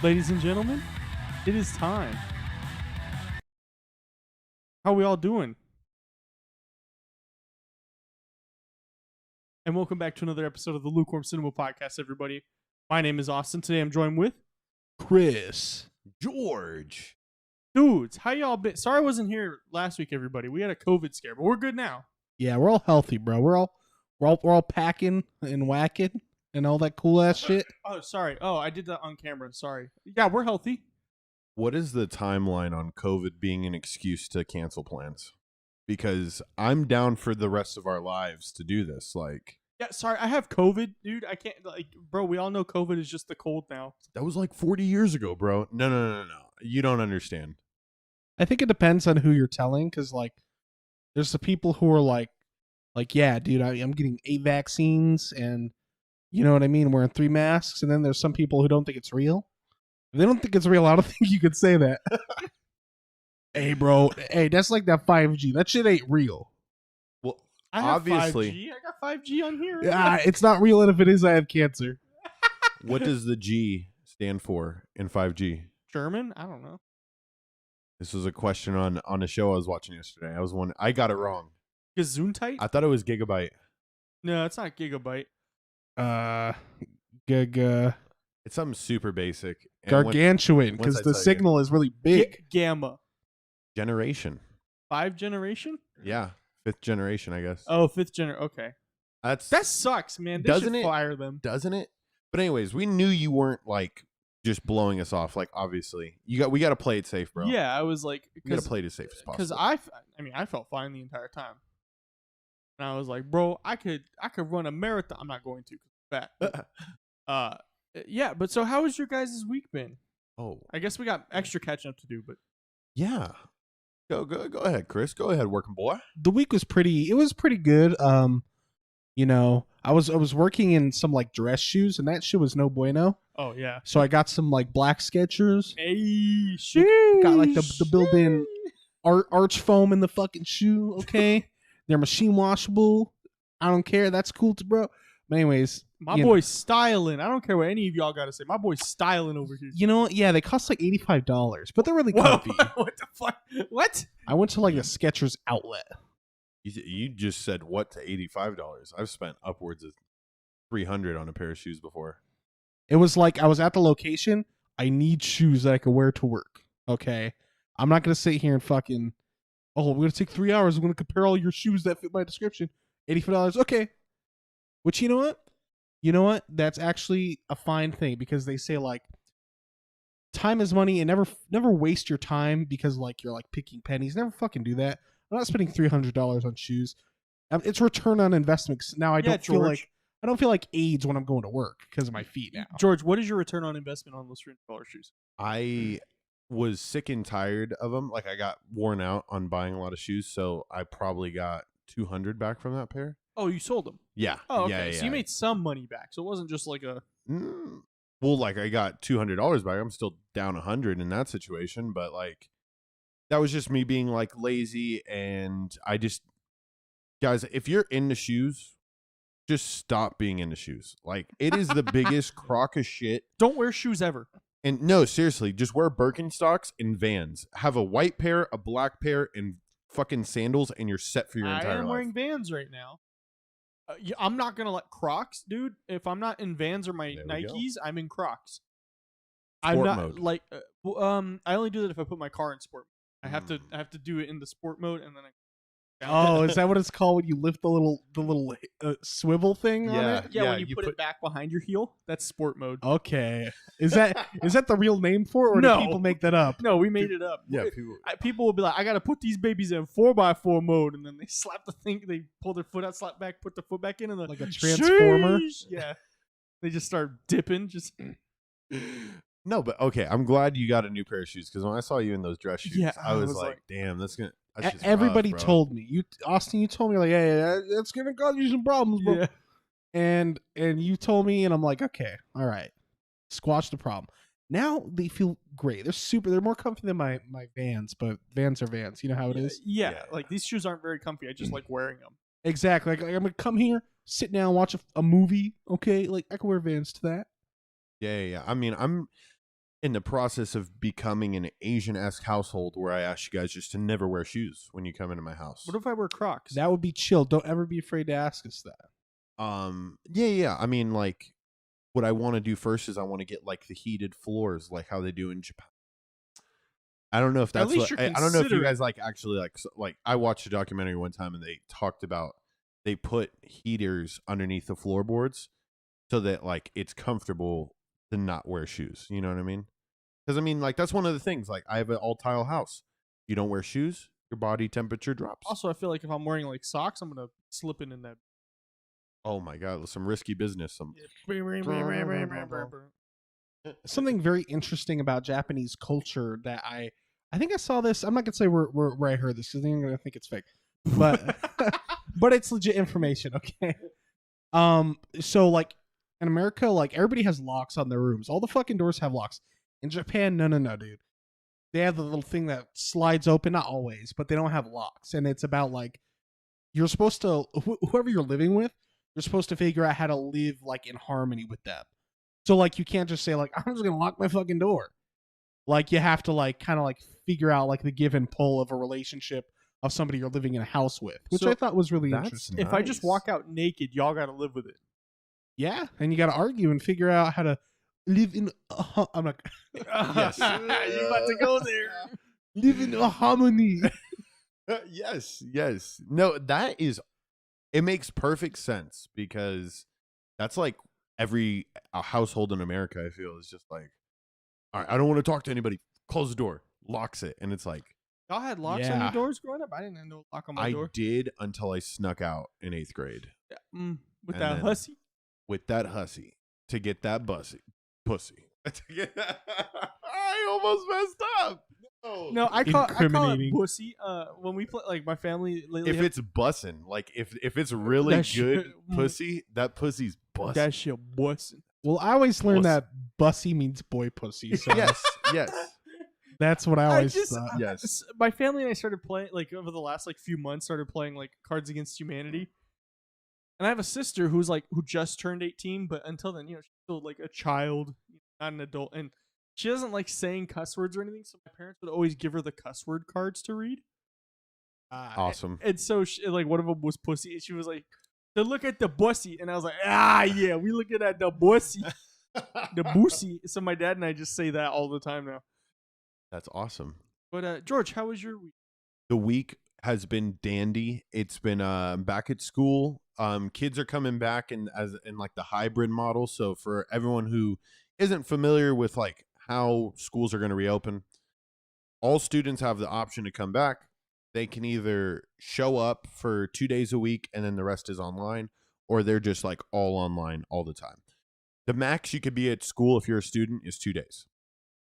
Ladies and gentlemen, it is time. How are we all doing? And welcome back to another episode of the Lukewarm Cinema Podcast, everybody. My name is Austin. Today I'm joined with Chris. George. dudes. How y'all been? Sorry I wasn't here last week, everybody. We had a COVID scare, but we're good now. Yeah, we're all healthy, bro. We're all packing and whacking and all that cool ass shit. Oh, sorry. Oh, I did that on camera. Sorry. Yeah, we're healthy. What is the timeline on COVID being an excuse to cancel plans? Because I'm down for the rest of our lives to do this. Yeah, sorry. I have COVID, dude. I can't, bro, we all know COVID is just the cold now. That was like 40 years ago, bro. No. You don't understand. I think it depends on who you're telling, because there's the people who are like, yeah, dude, I'm getting 8 vaccines and you know what I mean, wearing 3 masks, and then there's some people who don't think it's real. If they don't think it's real, I don't think you could say that. Hey, bro. Hey, that's like that 5G. That shit ain't real. Well, I have obviously, 5G. I got 5G on here. Yeah, it's not real, and if it is, I have cancer. what does the G stand for in 5G? German? I don't know. This was a question on a show I was watching yesterday. I got it wrong. Gesundheit? I thought it was gigabyte. No, it's not gigabyte. It's something super basic. And Gargantuan, once because I the tell you- signal is really big. Gamma. generation. 5 generation? Yeah. 5th generation, I guess. Oh, 5th generation. Okay. That That sucks, man. They Doesn't should it? fire them. doesn't it? But anyways, we knew you weren't like just blowing us off. Like obviously, we got to play it safe, bro. Yeah, I was like, we got to play it as safe as because possible. I felt fine the entire time, and I was like, bro, I could run a marathon. I'm not going to, 'cause I'm fat. Yeah, but so how has your guys' week been? Oh, I guess we got extra catching up to do, but yeah. Go ahead, Chris. Go ahead, working boy. The week was pretty good. You know, I was working in some like dress shoes, and that shit was no bueno. oh yeah, So I got some like black Skechers. hey, sheesh. Got like the built-in arch foam in the fucking shoe. Okay, they're machine washable. I don't care. That's cool, bro. But anyways, My you boy's styling. I don't care what any of y'all got to say. My boy's styling over here. You know what? Yeah, they cost like $85, but they're really Whoa, comfy. what the fuck? What? I went to like the Skechers outlet. You just said what to $85? I've spent upwards of $300 on a pair of shoes before. It was like I was at the location. I need shoes that I can wear to work. Okay, I'm not gonna sit here and fucking. Oh, we're gonna take 3 hours. I'm gonna compare all your shoes that fit my description. $85. Okay. Which you know what? You know what? That's actually a fine thing, because they say like time is money, and never waste your time because like you're like picking pennies. Never fucking do that. I'm not spending $300 on shoes. It's return on investment. 'Cause now I don't feel like AIDS when I'm going to work because of my feet now. George, what is your return on investment on those $300 shoes? I was sick and tired of them. Like I got worn out on buying a lot of shoes, so I probably got $200 back from that pair. Oh, you sold them. Yeah. Oh, okay. Yeah. So you made some money back. So it wasn't just like a. Well, like I got $200 back. I'm still down $100 in that situation, but like that was just me being like lazy, and guys, if you're into shoes, just stop being into shoes. Like it is the biggest crock of shit. Don't wear shoes ever. And no, seriously, just wear Birkenstocks and Vans. Have a white pair, a black pair, and fucking sandals, and you're set for your entire life. I am wearing Vans right now. I'm not gonna let Crocs, dude. If I'm not in Vans or my Nikes, I'm in Crocs. I'm not mode. like I only do that if I put my car in sport. I have to do it in the sport mode, and then Oh, is that what it's called when you lift the little swivel thing on Yeah. it? yeah, when you put it back behind your heel, that's sport mode. Okay. Is that the real name for it, or No. do people make that up? No, we made it up. Yeah, People will be like, I gotta put these babies in 4x4 mode, and then they slap the thing, they pull their foot out, slap back, put the foot back in, and Like a transformer? Sheesh. Yeah, they just start dipping. Just No, but okay. I'm glad you got a new pair of shoes, because when I saw you in those dress shoes, Yeah, I was like, damn, that's just Everybody rough, bro. told me. Austin, you told me like, yeah, that's gonna cause you some problems, bro. yeah. And you told me, and I'm like, okay, all right, squash the problem. Now they feel great. They're more comfy than my Vans, but Vans are Vans. You know how it is. Yeah, like these shoes aren't very comfy. I just like wearing them. Exactly. Like I'm gonna come here, sit down, watch a movie. Okay, like I can wear Vans to that. Yeah. I mean, in the process of becoming an Asian-esque household where I ask you guys just to never wear shoes when you come into my house. What if I wear Crocs? That would be chill. Don't ever be afraid to ask us that. Yeah. I mean, like, what I want to do first is I want to get like the heated floors, like how they do in Japan. I don't know if that's least what, you're I don't know if you considering- guys like actually like I watched a documentary one time and they talked about they put heaters underneath the floorboards so that like it's comfortable to not wear shoes. You know what I mean? Because I mean, like that's one of the things. Like I have an all tile house. You don't wear shoes, your body temperature drops. Also, I feel like if I'm wearing like socks, I'm gonna slip in that. Oh my god, some risky business. Some Something very interesting about Japanese culture that I think I saw this. I'm not gonna say where I heard this because I'm gonna think it's fake, but but it's legit information. Okay. So like in America, like everybody has locks on their rooms. All the fucking doors have locks. In Japan, no, dude. They have the little thing that slides open. Not always, but they don't have locks. And it's about like you're supposed to whoever you're living with, you're supposed to figure out how to live like in harmony with them. So like you can't just say like I'm just gonna lock my fucking door. Like you have to like kind of like figure out like the give and pull of a relationship of somebody you're living in a house with, which So I thought was really that's interesting. If I just nice. walk out naked, y'all gotta live with it. Yeah, and you got to argue and figure out how to live in. I'm not. Yes. You about to go there? Live in a harmony. yes. No, that is. It makes perfect sense because that's like every household in America. I feel is just like, all right, I don't want to talk to anybody. Close the door, locks it, and it's like Y'all had locks on Yeah. your doors growing up? I didn't know lock on my I door. did until I snuck out in 8th grade With And that then- hussy. with that hussy to get that pussy. I almost messed up. No, I call it Incriminating. pussy. When we play, like my family lately. If it's bussin', like if it's really That shit- good pussy, that pussy's bussin'. that shit bussin'. Well, I always learned Pussy. that bussy means boy pussy. So yes. that's what I always thought. Yes. My family and I started playing like over the last like few months. Started playing like Cards Against Humanity. And I have a sister who just turned 18, but until then, she's still like a child, not an adult, and she doesn't like saying cuss words or anything. So my parents would always give her the cuss word cards to read. Awesome. And so she, like one of them was pussy, and she was like, "To look at the bussy," and I was like, yeah, we looking at the bussy, the bussy. So my dad and I just say that all the time now. That's awesome. But George, how was your week? The week has been dandy. It's been back at school. Kids are coming back in like the hybrid model. So for everyone who isn't familiar with like how schools are going to reopen, all students have the option to come back. They can either show up for 2 days a week and then the rest is online, or they're just like all online all the time. The max you could be at school if you're a student is 2 days.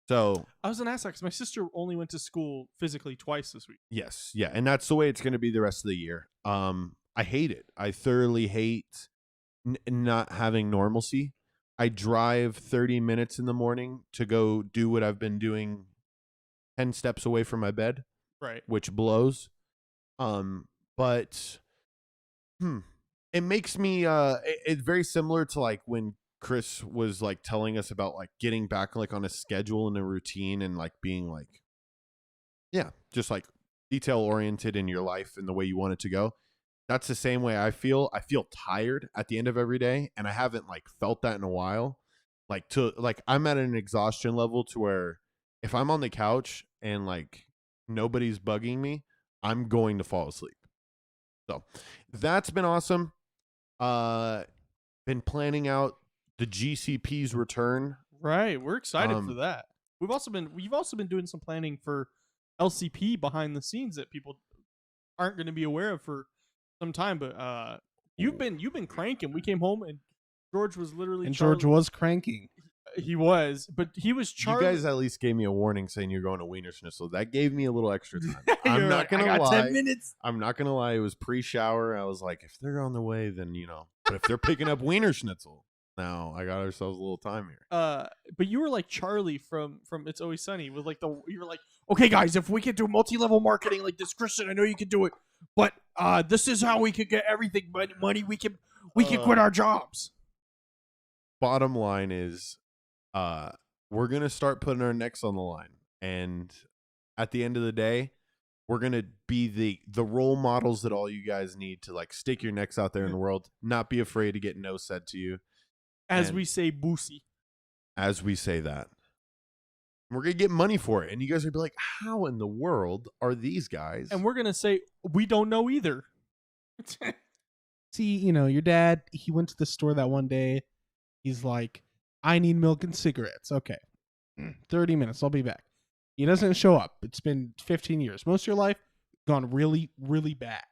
So I was gonna ask that because my sister only went to school physically twice this week. yes, yeah, and that's the way it's going to be the rest of the year. I hate it. I thoroughly hate not having normalcy. I drive 30 minutes in the morning to go do what I've been doing 10 steps away from my bed, Right. which blows. But it makes me it's very similar to like when Chris was like telling us about like getting back like on a schedule and a routine and like being like just like detail oriented in your life and the way you want it to go. That's the same way I feel. I feel tired at the end of every day, and I haven't like felt that in a while. Like I'm at an exhaustion level to where if I'm on the couch and like nobody's bugging me, I'm going to fall asleep. So that's been awesome. Been planning out the GCP's return. Right. We're excited for that. We've also been doing some planning for LCP behind the scenes that people aren't going to be aware of for some time. But you've been cranking. We came home and George was literally And George was cranking. He was, but he was Charlie. You guys at least gave me a warning saying you're going to Wiener Schnitzel. That gave me a little extra time. You're I'm not like, gonna I got lie. 10 minutes. I'm not gonna lie. It was pre-shower. I was like, if they're on the way, then But if they're picking up Wiener Schnitzel, now I got ourselves a little time here. But you were like Charlie from It's Always Sunny with like you were like, okay guys, if we could do multi-level marketing like this, Christian, I know you can do it, but this is how we could get everything money. We can quit our jobs. Bottom line is, we're gonna start putting our necks on the line, and at the end of the day, we're gonna be the role models that all you guys need to like stick your necks out there in the world, not be afraid to get no said to you. As And we say, boosie. as we say that, we're gonna get money for it, and you guys are gonna be like, how in the world are these guys? And we're going to say, we don't know either. See, your dad, he went to the store that one day. He's like, I need milk and cigarettes. Okay. 30 minutes. I'll be back. He doesn't show up. It's been 15 years. Most of your life gone really, really bad.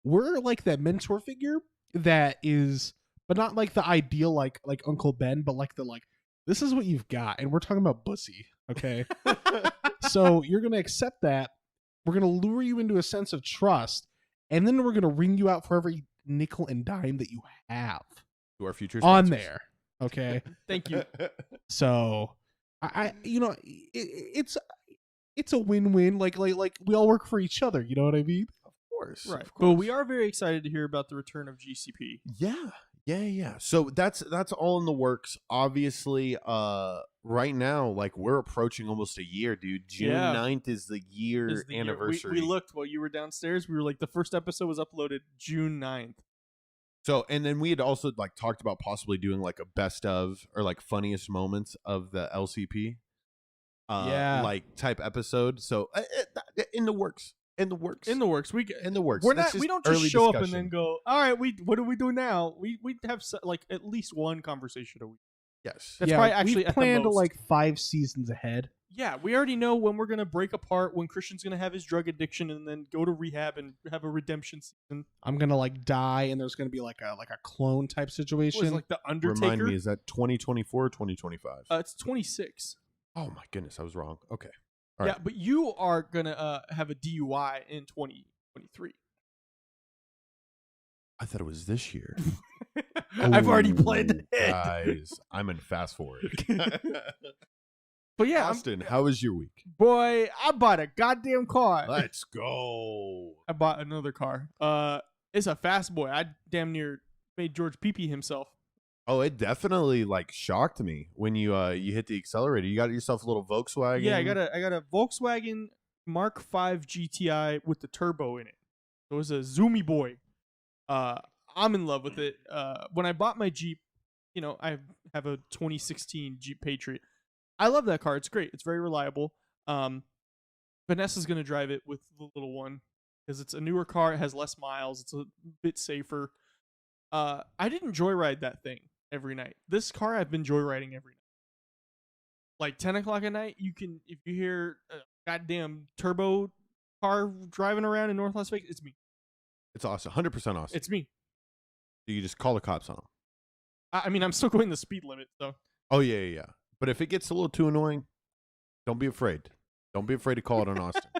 We're like that mentor figure that is, but not like the ideal, like Uncle Ben, but like this is what you've got. And we're talking about bussy. Okay. So you're going to accept that. We're going to lure you into a sense of trust. And then we're going to ring you out for every nickel and dime that you have to our future on sponsors. there. Okay. Thank you. So it's a win-win. Like we all work for each other. You know what I mean? Of course. Right. Of But course. we are very excited to hear about the return of GCP. Yeah. So that's all in the works. Obviously, right now, like we're approaching almost a year, dude. June 9th is the year Is the year. anniversary. We looked while you were downstairs. We were like, the first episode was uploaded June 9th. So, and then we had also like talked about possibly doing like a best of or like funniest moments of the LCP, like type episode. So in the works. In the works. In the works. We're not. We don't just show up and then go. All right. What do we do now? We have like at least one conversation a week. Yes. That's probably actually we at the planned most. like 5 seasons ahead. Yeah, we already know when we're gonna break apart, when Christian's gonna have his drug addiction, and then go to rehab and have a redemption season. I'm gonna like die, and there's gonna be like a clone type situation. Was like the Undertaker. Remind me, is that 2024 or 2025? It's 26. Oh my goodness, I was wrong. Okay. Yeah, All right. but you are gonna have a DUI in 2023. I thought it was this year. I've already Ooh, played it. Guys, I'm in fast forward. But yeah, Austin, how was your week? boy, I bought a goddamn car. Let's go. I bought another car. It's a fast boy. I damn near made George pee himself. Oh, it definitely like shocked me when you hit the accelerator. You got yourself a little Volkswagen. Yeah, I got a Volkswagen Mark V GTI with the turbo in it. So it was a zoomy boy. I'm in love with it. When I bought my Jeep, I have a 2016 Jeep Patriot. I love that car. It's great. It's very reliable. Vanessa's gonna drive it with the little one because it's a newer car. It has less miles. It's a bit safer. I didn't joyride that thing every night. This car I've been joyriding every night. Like 10 o'clock at night, if you hear a goddamn turbo car driving around in North Las Vegas, it's me. It's awesome. 100% awesome. It's me. You just call the cops on them. I mean, I'm still going the speed limit, so. Oh, yeah. But if it gets a little too annoying, don't be afraid. Don't be afraid to call it on Austin.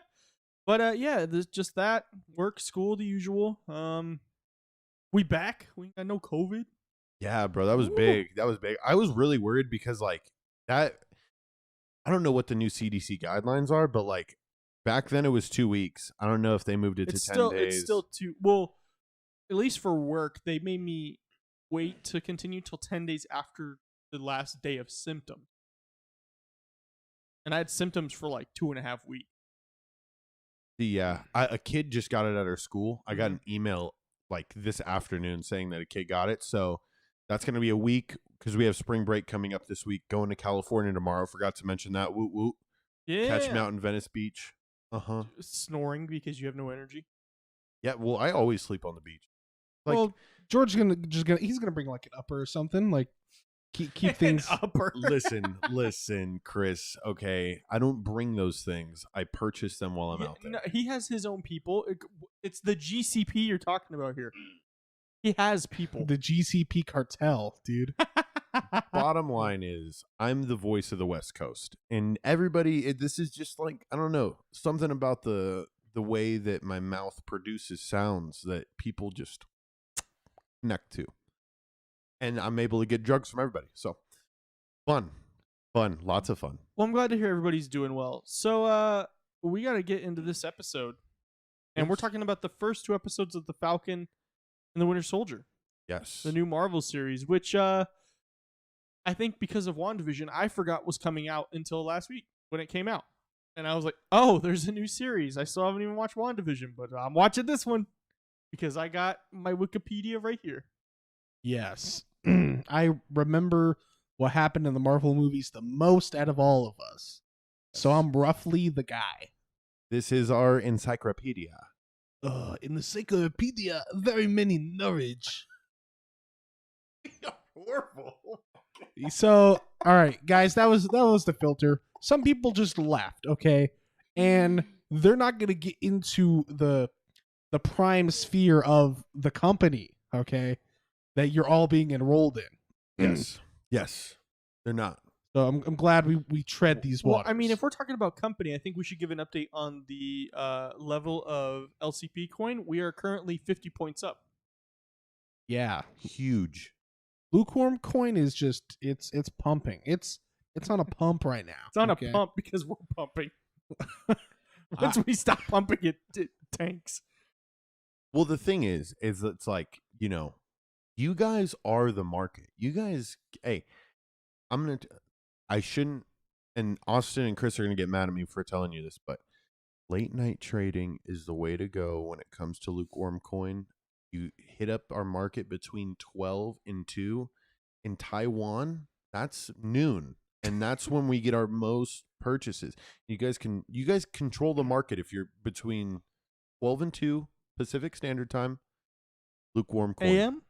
But yeah, there's just that. Work, school, the usual. We back. We got no COVID. Yeah, bro, that was big. That was big. I was really worried because like that. I don't know what the new CDC guidelines are, but like back then it was 2 weeks. I don't know if they moved it to 10 days. It's still too well. At least for work, they made me wait to continue till 10 days after the last day of symptoms, and I had symptoms for like 2.5 weeks. A kid just got it at our school. I got an email like this afternoon saying that a kid got it. So that's going to be a week because we have spring break coming up this week. Going to California tomorrow. Forgot to mention that. Woot woot. Yeah. Catch me out in Venice Beach. Snoring because you have no energy. Yeah. Well, I always sleep on the beach. Like, well, George's he's gonna bring like an upper or something. Like keep things upper. listen, Chris. Okay, I don't bring those things. I purchase them while I'm out there. No, he has his own people. It's the GCP you're talking about here. He has people. The GCP cartel, dude. Bottom line is, I'm the voice of the West Coast, and everybody. This is just like, I don't know, something about the way that my mouth produces sounds that people just connect to, and I'm able to get drugs from everybody. So fun, lots of fun. Well, I'm glad to hear everybody's doing well. So we got to get into this episode, and we're talking about the first 2 episodes of the Falcon and the Winter Soldier. Yes, The new Marvel series, which I think because of WandaVision, I forgot was coming out until last week when it came out. And I was like, oh, there's a new series. I still haven't even watched WandaVision, but I'm watching this one because I got my Wikipedia right here. Yes. I remember what happened in the Marvel movies the most out of all of us. So I'm roughly the guy. This is our encyclopedia. In the encyclopedia, very many knowledge. Horrible. So, all right, guys, that was the filter. Some people just left, okay? And they're not going to get into the prime sphere of the company, okay? That you're all being enrolled in. Yes. Yes. They're not. So I'm glad we tread these waters. Well, I mean, if we're talking about company, I think we should give an update on the level of LCP coin. We are currently 50 points up. yeah, Huge. lukewarm coin is just it's pumping. It's on a pump right now. It's on okay? a pump because we're pumping. Once we stop pumping, it tanks. Well, the thing is it's like, you guys are the market. You guys, hey, I shouldn't, and Austin and Chris are going to get mad at me for telling you this, but late night trading is the way to go when it comes to lukewarm coin. You hit up our market between 12 and 2 in Taiwan. That's noon, and that's when we get our most purchases. You guys control the market if you're between 12 and 2 Pacific Standard Time. Lukewarm coin. AM?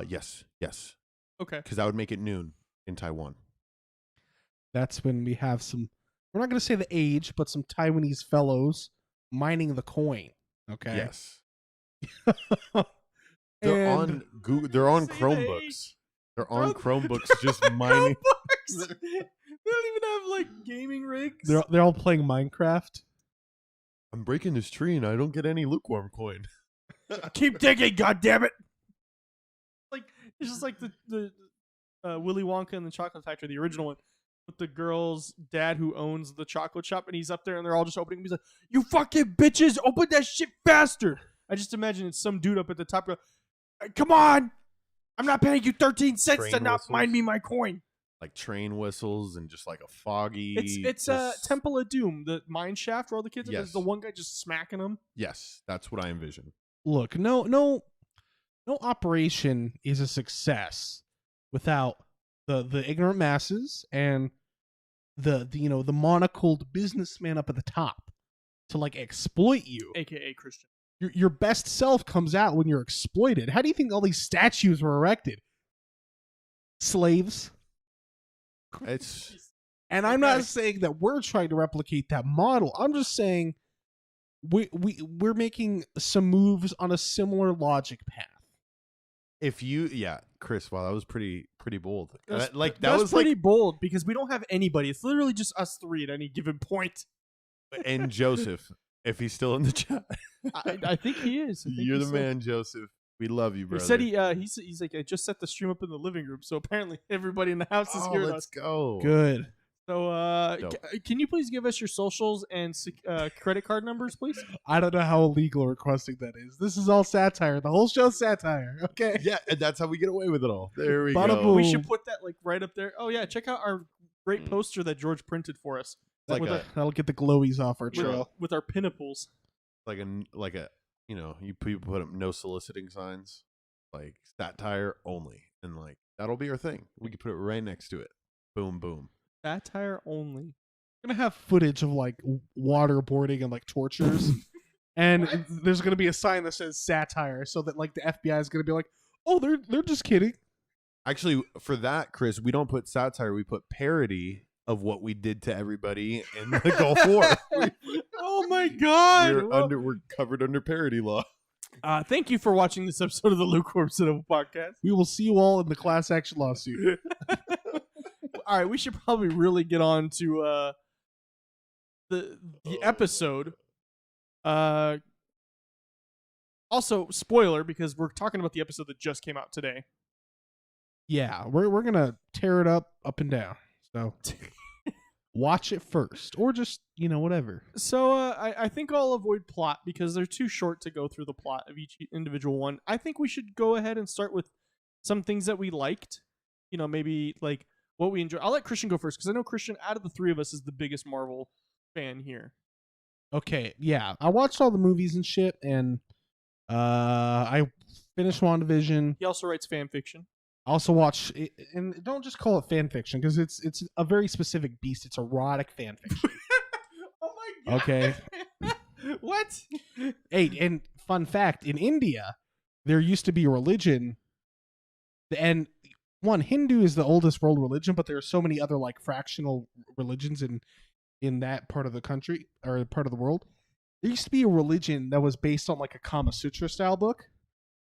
Yes. Okay. Because that would make it noon in Taiwan. That's when we have some. We're not going to say the age, but some Taiwanese fellows mining the coin. Okay. Yes. They're on Google. They're on Say the Chromebooks. age. They're on Chromebooks just mining. Chromebooks. They don't even have like gaming rigs. They're all playing Minecraft. I'm breaking this tree and I don't get any lukewarm coin. Keep digging, goddammit! Like it's just like the Willy Wonka and the Chocolate Factory, the original one, with the girl's dad who owns the chocolate shop, and he's up there and they're all just opening. He's like, "You fucking bitches, open that shit faster!" I just imagine it's some dude up at the top. Go, "Come on, I'm not paying you 13 cents Train to not whistles. mine me my coin." Like train whistles and just like a foggy. It's just- Temple of Doom, the mine shaft where all the kids are. There's Yes. the one guy just smacking them. Yes, that's what I envision. Look, no operation is a success without the ignorant masses and the the monocled businessman up at the top to like exploit you. AKA Christian. Your best self comes out when you're exploited. How do you think all these statues were erected? Slaves. It's And I'm not saying that we're trying to replicate that model. I'm just saying we're making some moves on a similar logic path. Chris. Wow, that was pretty bold. That's That was pretty bold because we don't have anybody. It's literally just us three at any given point. and Joseph, if he's still in the chat. I think he is. I think You're he's the still- man, Joseph. We love you, He brother. said he's like, I just set the stream up in the living room, so apparently everybody in the house is hearing let's us. go. Good. So Dope. can you please give us your socials and credit card numbers, please? I don't know how illegal requesting that is. This is all satire. The whole show's satire. Okay. Yeah, and that's how we get away with it all. There we Bada go. boom. We should put that like right up there. Oh yeah, check out our great poster that George printed for us. Like with, a- That'll get the glowies off our with, trail. with our pinnacles. like a you people put up no soliciting signs, like satire only, and like that'll be our thing. We can put it right next to it. Boom, boom. Satire only. We're gonna have footage of like waterboarding and like tortures, and there's gonna be a sign that says satire, so that like the FBI is gonna be like, "Oh, they're just kidding." Actually, for that, Chris, we don't put satire. We put parody of what we did to everybody in the Gulf War. Oh my God! We're covered under parody law. Thank you for watching this episode of the Lukewarm Cinema Podcast. We will see you all in the class action lawsuit. All right, we should probably really get on to the episode. Also, spoiler because we're talking about the episode that just came out today. Yeah, we're gonna tear it up and down. So watch it first, or just whatever. So I think I'll avoid plot because they're too short to go through the plot of each individual one. I think we should go ahead and start with some things that we liked maybe like what we enjoy. I'll let Christian go first because I know Christian, out of the three of us, is the biggest Marvel fan here. Okay, yeah. I watched all the movies and shit, and I finished WandaVision. He also writes fan fiction. I also watch it, and don't just call it fan fiction because it's a very specific beast. It's erotic fan fiction. Oh my god. Okay. What? Hey, and fun fact, in India, there used to be a religion, and Hindu is the oldest world religion, but there are so many other like fractional religions in that part of the country or part of the world. There used to be a religion that was based on like a Kama Sutra style book.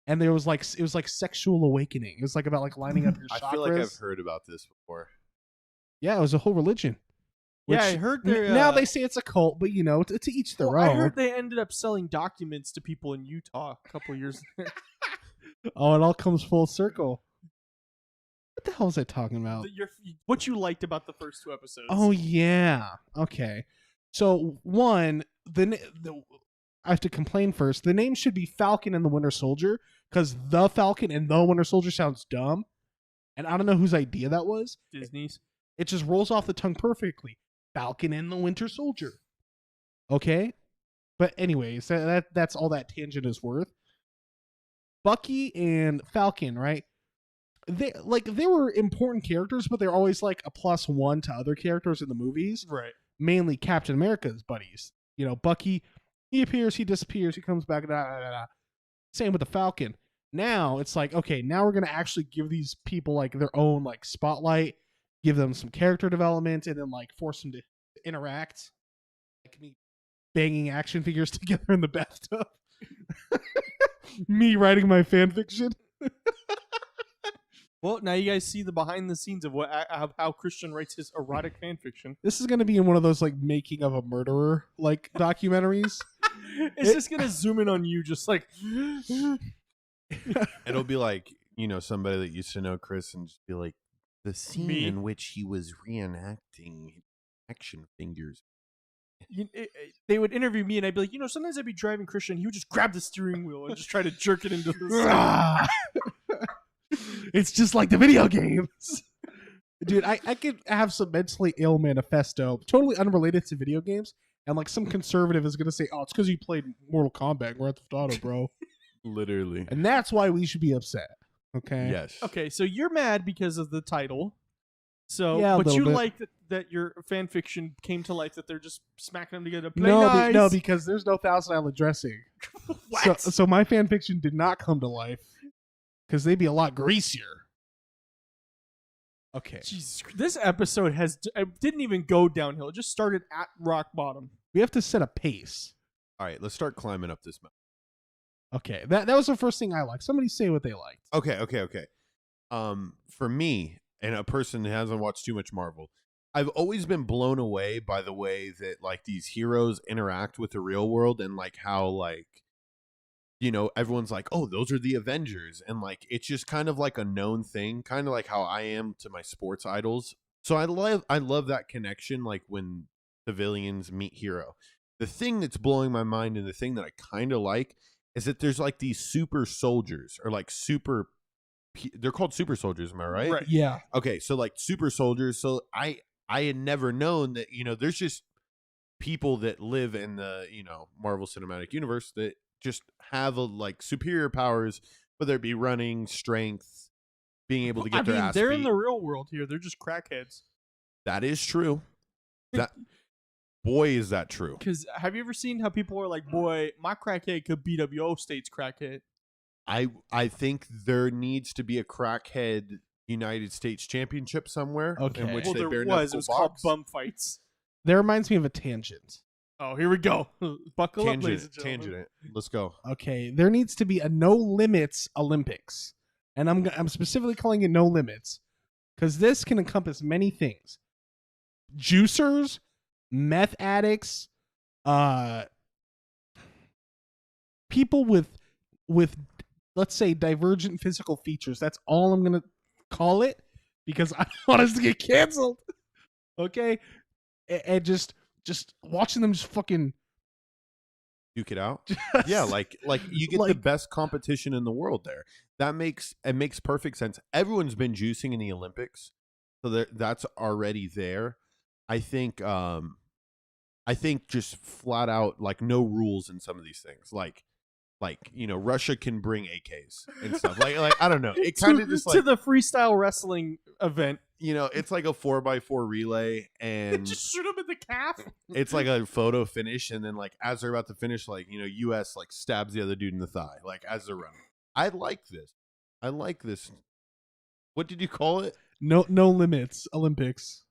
And it was like sexual awakening. It was like about like lining up your chakras. I feel like I've heard about this before. Yeah, it was a whole religion. Yeah, I heard now they say it's a cult, but to each their own. I heard they ended up selling documents to people in Utah a couple years ago. Oh, it all comes full circle. What the hell was I talking about? What you liked about the first 2 episodes. Oh yeah. Okay. So one, I have to complain first. The name should be Falcon and the Winter Soldier because the Falcon and the Winter Soldier sounds dumb, and I don't know whose idea that was. Disney's. It just rolls off the tongue perfectly. Falcon and the Winter Soldier. Okay, but anyways, that's all that tangent is worth. Bucky and Falcon, right? They were important characters, but they're always like a +1 to other characters in the movies. Right. Mainly Captain America's buddies. Bucky, he appears, he disappears, he comes back. Same with the Falcon. Now it's like, okay, now we're gonna actually give these people like their own like spotlight, give them some character development, and then like force them to interact. Like me banging action figures together in the bathtub. Me writing my fan fiction. Well, now you guys see the behind the scenes of how Christian writes his erotic fan fiction. This is gonna be in one of those like making of a murderer like documentaries. It's just gonna zoom in on you, just like. It'll be like somebody that used to know Chris and just be like the scene in which he was reenacting action figures. They would interview me and I'd be like, sometimes I'd be driving Christian, he would just grab the steering wheel and just try to jerk it into the It's just like the video games. Dude, I could have some mentally ill manifesto, totally unrelated to video games, and like some conservative is gonna say, "Oh, it's because you played Mortal Kombat, Grand Theft Auto, bro." Literally, and that's why we should be upset. Okay. Yes. Okay, so you're mad because of the title. So, yeah, but you bit. like that your fan fiction came to life, that they're just smacking them together. Play nice. No, because there's no Thousand Island dressing. What? So my fan fiction did not come to life because they'd be a lot greasier. Okay. Jesus, this episode didn't even go downhill. It just started at rock bottom. We have to set a pace. All right, let's start climbing up this mountain. Okay, that was the first thing I liked. Somebody say what they liked. Okay. For me, and a person who hasn't watched too much Marvel, I've always been blown away by the way that like these heroes interact with the real world, and like how like everyone's like, oh, those are the Avengers, and like it's just kind of like a known thing, kind of like how I am to my sports idols. So I love that connection, like when civilians meet hero. The thing that's blowing my mind, and the thing that I kind of like, is that there's like these super soldiers, or like they're called super soldiers, am I right? Right. Yeah. Okay, so like super soldiers. So I had never known that there's just people that live in the Marvel Cinematic Universe that just have like superior powers, whether it be running, strength, being able to get their ass they're beat. in the real world here. They're just crackheads. That is true. Boy, is that true. Because have you ever seen how people are like, boy, my crackhead could beat up your state's crackhead? I think there needs to be a crackhead United States Championship somewhere. Okay. In which Well, they there bare was. It was called box. bum fights. That reminds me of a tangent. Oh, here we go. Buckle up, ladies and Tangent gentlemen. it. Let's go. Okay, there needs to be a no limits Olympics, and I'm specifically calling it no limits because this can encompass many things: juicers, meth addicts, people with let's say divergent physical features. That's all I'm gonna call it because I don't want us to get canceled. Okay, and just watching them just fucking duke it out. Just- Yeah, like you get the like- best competition in the world there. It makes perfect sense. Everyone's been juicing in the Olympics, so that's already there. I think just flat out like no rules in some of these things. Like Russia can bring AKs and stuff. Like I don't know. It kind of just to the freestyle wrestling event. it's like a 4x4 relay, and Just shoot him in the calf. it's like a photo finish, and then like as they're about to finish, like US like stabs the other dude in the thigh, like as they're running. I like this. What did you call it? No limits Olympics.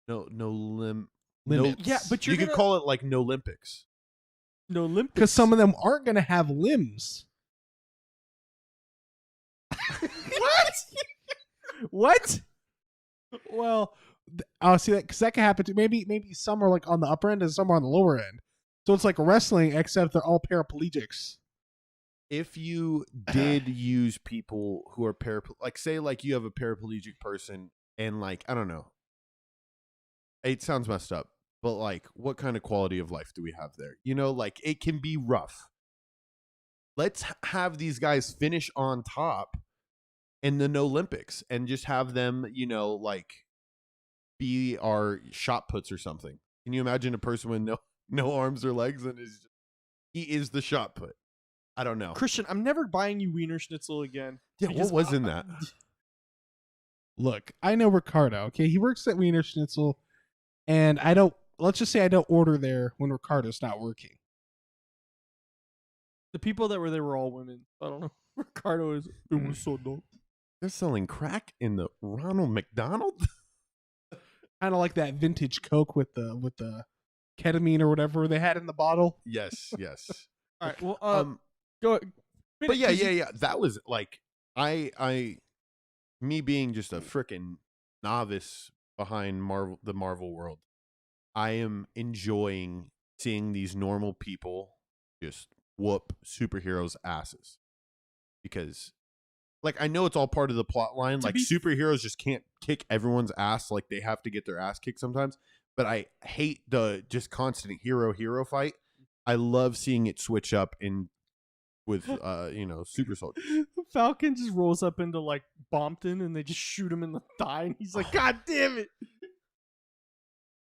No Limits. Yeah, but you could call it like no Olympics. no Olympics Because some of them aren't going to have limbs. What? Well, I'll see that because that can happen to maybe some are like on the upper end and some are on the lower end. So it's like wrestling, except they're all paraplegics. If you did use people who are like say like you have a paraplegic person and like I don't know, it sounds messed up, but like what kind of quality of life do we have there? Like it can be rough. Let's have these guys finish on top in the Olympics and just have them, like be our shot puts or something. Can you imagine a person with no arms or legs and he is the shot put? I don't know. Christian, I'm never buying you Wiener Schnitzel again. Yeah, because what was in that? Look, I know Ricardo. Okay, he works at Wiener Schnitzel, and let's just say I don't order there when Ricardo's not working. The people that were there were all women. I don't know. Ricardo is. It was so dope. They're selling crack in the Ronald McDonald? Kind of like that vintage Coke with the ketamine or whatever they had in the bottle. Yes. All right. Well, go. But yeah. That was like me being just a freaking novice behind the Marvel world. I am enjoying seeing these normal people just whoop superheroes' asses because, like, I know it's all part of the plot line. Like, superheroes just can't kick everyone's ass. Like, they have to get their ass kicked sometimes. But I hate the just constant hero fight. I love seeing it switch up with super soldiers. Falcon just rolls up into like Bompton and they just shoot him in the thigh and he's like, God damn it.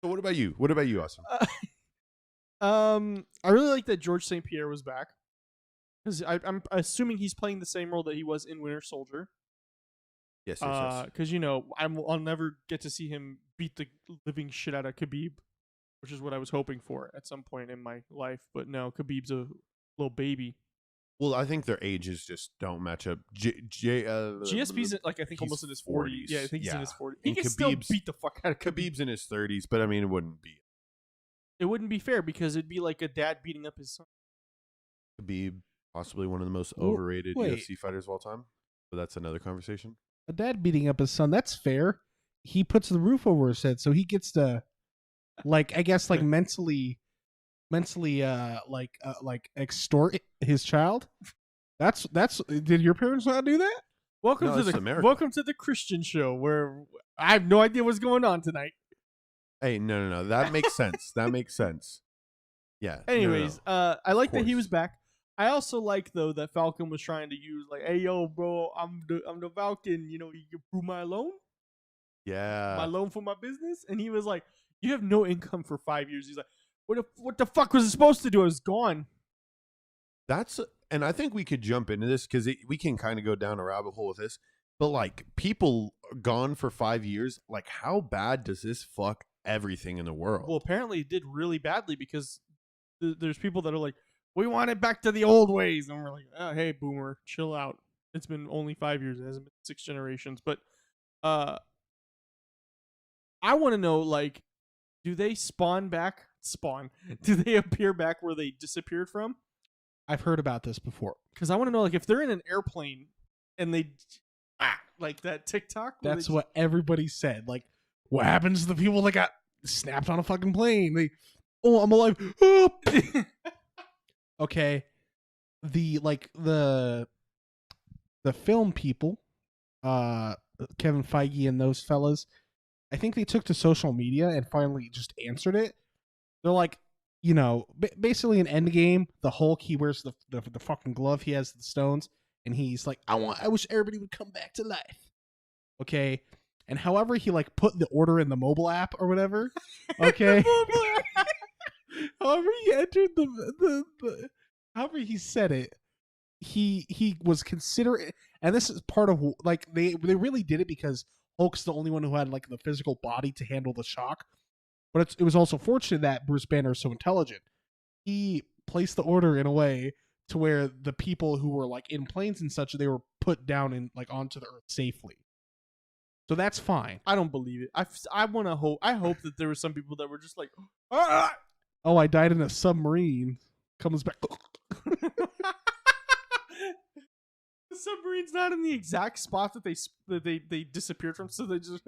So what about you? What about you, Austin? I really like that George St. Pierre was back. Because I'm assuming he's playing the same role that he was in Winter Soldier. Yes. Because I'll never get to see him beat the living shit out of Khabib, which is what I was hoping for at some point in my life. But no, Khabib's a little baby. Well, I think their ages just don't match up. GSP's like I think almost in his 40s. Yeah, I think he's in his 40s. He And can still Khabib's- beat the fuck out of Khabib. Khabib's in his 30s, but I mean, it wouldn't be. It wouldn't be fair because it'd be like a dad beating up his son. Khabib, possibly one of the most Well, overrated wait. UFC fighters of all time. But that's another conversation. A dad beating up his son, that's fair. He puts the roof over his head, so he gets to, like, I guess, like, mentally, extort his child. That's. Did your parents not do that? Welcome No, to this is the America. welcome to the Christian show where I have no idea what's going on tonight. Hey, no. That makes sense. That makes sense. Yeah. no. Anyways, I like that he course. was back. I also like though that Falcon was trying to use like, hey yo, bro, I'm the Falcon. You can approve my loan, Yeah. my loan for my business, and he was like, you have no income for 5 years. He's like, what the fuck was it supposed to do? I was gone. And I think we could jump into this because we can kind of go down a rabbit hole with this. But like people gone for 5 years, like how bad does this fuck everything in the world? Well, apparently it did really badly because there's people that are like, we want it back to the old ways, and we're like, oh, hey, boomer, chill out. It's been only 5 years. It hasn't been 6 generations. But I want to know, like, do they spawn back? Do they appear back where they disappeared from? I've heard about this before. Because I want to know, like, if they're in an airplane and they like that TikTok. That's what everybody said. Like, what happens to the people that got snapped on a fucking plane? I'm alive. Okay, the film people, Kevin Feige and those fellas, I think they took to social media and finally just answered it. They're like, basically in Endgame, the Hulk, he wears the fucking glove. He has the stones, and he's like, I wish everybody would come back to life. Okay, and however he like put the order in the mobile app or whatever. Okay, however he entered the however he said it, he was considerate, and this is part of like they really did it because Hulk's the only one who had like the physical body to handle the shock. But it was also fortunate that Bruce Banner is so intelligent. He placed the order in a way to where the people who were like in planes and such, they were put down and like onto the earth safely. So that's fine. I don't believe it. I want to hope. I hope that there were some people that were just like, ah! Oh, I died in a submarine. Comes back. The submarine's not in the exact spot that they disappeared from, so they just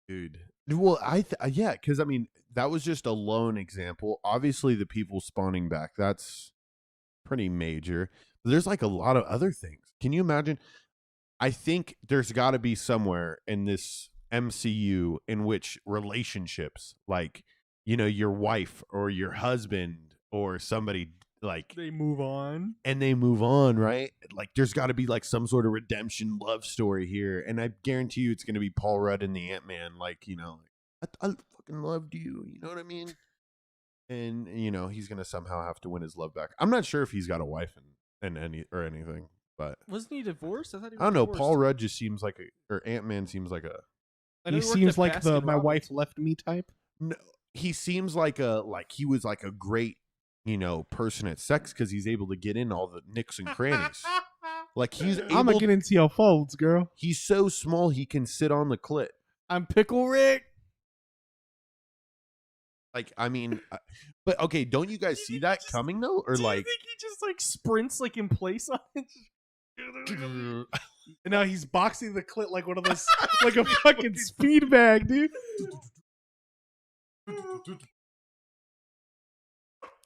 Dude. Well, yeah, because I mean that was just a lone example. Obviously, the people spawning back, that's pretty major. But there's like a lot of other things. Can you imagine? I think there's got to be somewhere in this MCU in which relationships, like your wife or your husband or somebody, like they move on, right? Like there's got to be like some sort of redemption love story here, and I guarantee you it's going to be Paul Rudd and the Ant-Man, like I fucking loved you, you know what I mean? And he's going to somehow have to win his love back. I'm not sure if he's got a wife and anything, but wasn't he divorced? I thought he was I don't know. divorced. Paul Rudd just seems like or Ant-Man seems like he seems like the my wife left me type. No, he seems like he was like a great person at sex because he's able to get in all the nicks and crannies. Like I'm gonna get into your folds, girl. He's so small he can sit on the clit. I'm Pickle Rick. Like, I mean, but okay, don't you guys see that coming though, or do like? You think he just like sprints like in place on it? No, he's boxing the clit like one of those, like a fucking speed bag, dude.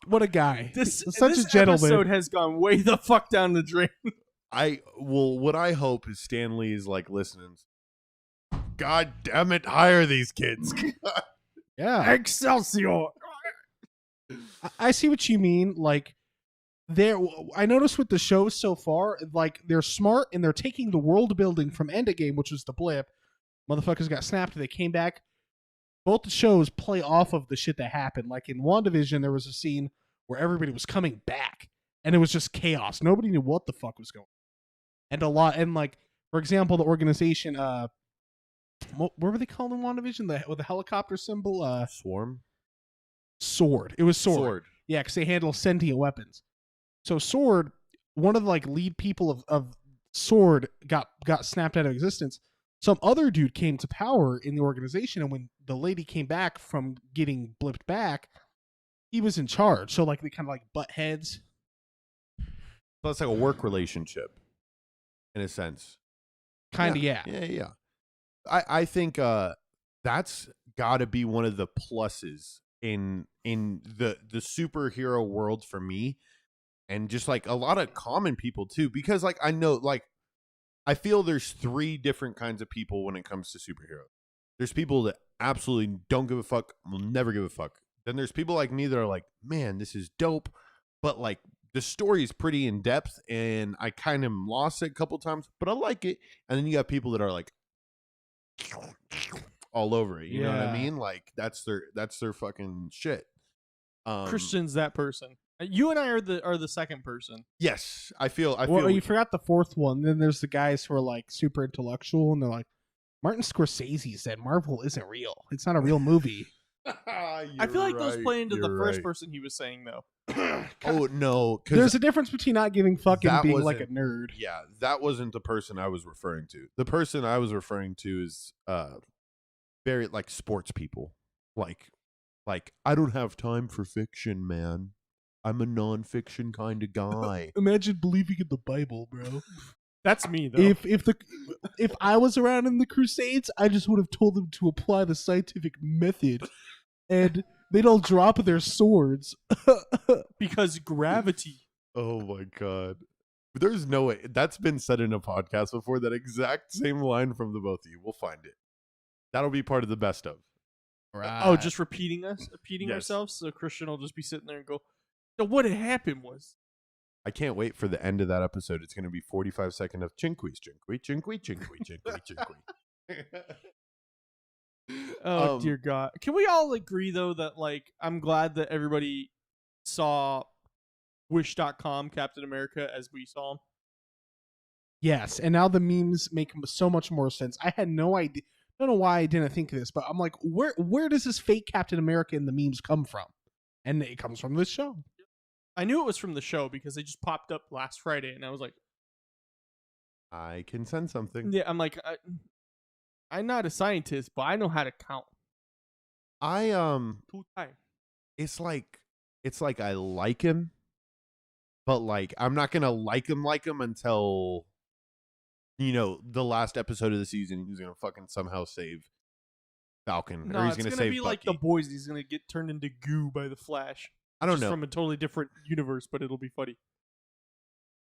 What a guy! Such a gentleman. Episode has gone way the fuck down the drain. What I hope is Stan Lee is like listening. God damn it! Hire these kids. Yeah, Excelsior. I see what you mean. Like, I noticed with the shows so far, like they're smart and they're taking the world building from Endgame, which was the blip. Motherfuckers got snapped. They came back. Both the shows play off of the shit that happened. Like in WandaVision, there was a scene where everybody was coming back, and it was just chaos. Nobody knew what the fuck was going on. And like, for example, the organization, what were they called in WandaVision? With the helicopter symbol? Swarm? Sword. It was Sword. Yeah, because they handle sentient weapons. So Sword, one of the like lead people of Sword got snapped out of existence. Some other dude came to power in the organization, and when the lady came back from getting blipped back, he was in charge. So like they kind of like butt heads. So it's like a work relationship, in a sense. Kind of, yeah. Yeah. I think that's got to be one of the pluses in the superhero world for me, and just like a lot of common people too, because like I know, like I feel there's three different kinds of people when it comes to superheroes. There's people that absolutely don't give a fuck, will never give a fuck. Then there's people like me that are like, man, this is dope, but like the story is pretty in depth, and I kind of lost it a couple times, but I like it. And then you got people that are like all over it. You know what I mean? Like that's their fucking shit. Christian's that person. You and I are the second person. Yes, I feel. Well, you forgot the fourth one. Then there's the guys who are like super intellectual, and they're like, Martin Scorsese said Marvel isn't real. It's not a real movie. I feel like those play into the first person he was saying though. Oh no, there's a difference between not giving fuck and being like a nerd. Yeah, that wasn't the person I was referring to. The person I was referring to is very like sports people. Like I don't have time for fiction, man. I'm a non-fiction kind of guy. Imagine believing in the Bible, bro. That's me though. If I was around in the Crusades, I just would have told them to apply the scientific method, and they'd all drop their swords because gravity. Oh my god, there's no way that's been said in a podcast before. That exact same line from the both of you. We'll find it. That'll be part of the best of. Right. Oh, just repeating Yes. ourselves. So Christian will just be sitting there and go, "So what had happened was." I can't wait for the end of that episode. It's going to be 45 seconds of chinquis, chinqui. Oh dear God! Can we all agree though that like I'm glad that everybody saw Wish.com Captain America as we saw him. Yes, and now the memes make so much more sense. I had no idea. I don't know why I didn't think of this, but I'm like, where does this fake Captain America in the memes come from? And it comes from this show. I knew it was from the show because they just popped up last Friday, and I was like, I can send something. yeah, I'm like, I'm not a scientist, but I know how to count. Two times. It's like I like him, but like I'm not gonna like him until the last episode of the season. He's gonna fucking somehow save Falcon, No, or he's it's gonna gonna save be Bucky. like the boys. He's gonna get turned into goo by the Flash. I don't Just know, from a totally different universe, but it'll be funny.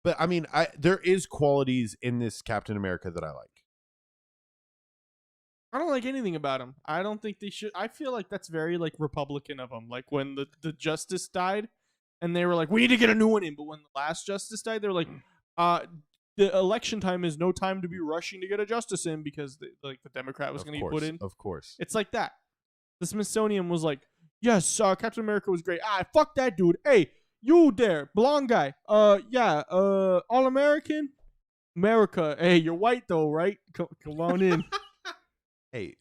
but I mean, there is qualities in this Captain America that I like. I don't like anything about him. I don't think they should. I feel like that's very like Republican of them. Like when the Justice died, and they were like, "We need to get a new one in." But when the last Justice died, they were like, "The election time is no time to be rushing to get a Justice in because the Democrat was going to be put in." Of course. It's like that. The Smithsonian was like, "Yes, Captain America was great. Fuck that dude. Hey, you there, blonde guy. All American, America. Hey, you're white though, right? Come on in." Hey,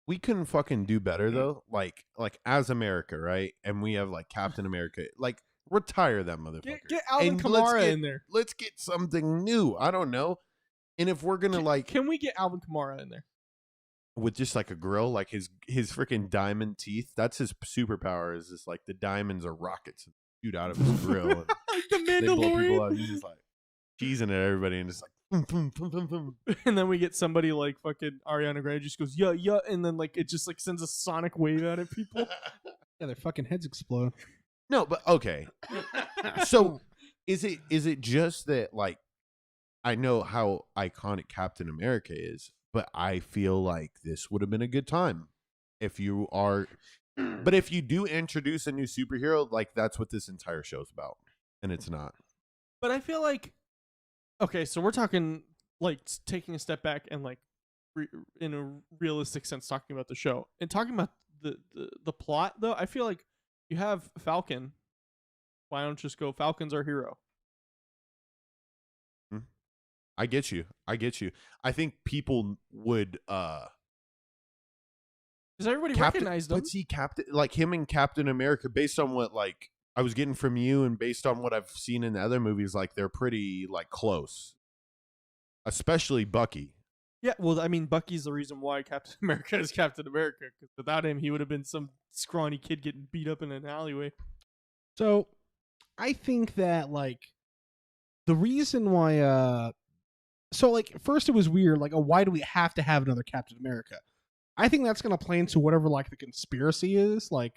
we couldn't fucking do better though. Like as America, right? And we have like Captain America. Like retire that motherfucker. Get Alvin And Kamara in there. Let's get something new. I don't know. And if we're gonna Can we get Alvin Kamara in there? with just like a grill, like his freaking diamond teeth. That's his superpower. Is just like the diamonds are rockets that shoot out of his grill. And Like the they blow people Mandalorian. up. He's just like cheesing at everybody and just like boom, boom, boom, boom, boom. And then we get somebody like fucking Ariana Grande just goes, yeah, yeah, and then like it just like sends a sonic wave out at people. Yeah, their fucking heads explode. No, but okay. So is it just that like I know how iconic Captain America is, but I feel like this would have been a good time if you are. But if you do introduce a new superhero, like that's what this entire show's about, and it's not. But I feel like, okay, so we're talking like taking a step back and like in a realistic sense talking about the show and talking about the plot though. I feel like you have Falcon. Why don't you just go Falcon's our hero? I get you. I think people would Because everybody Captain, recognized him. but see, Captain, like him and Captain America, based on what like I was getting from you, and based on what I've seen in the other movies, like they're pretty like close. Especially Bucky. Yeah, well, I mean, Bucky's the reason why Captain America is Captain America. Because without him, he would have been some scrawny kid getting beat up in an alleyway. So, I think that like the reason why, so like first it was weird, like, why do we have to have another Captain America? I think that's gonna play into whatever like the conspiracy is, like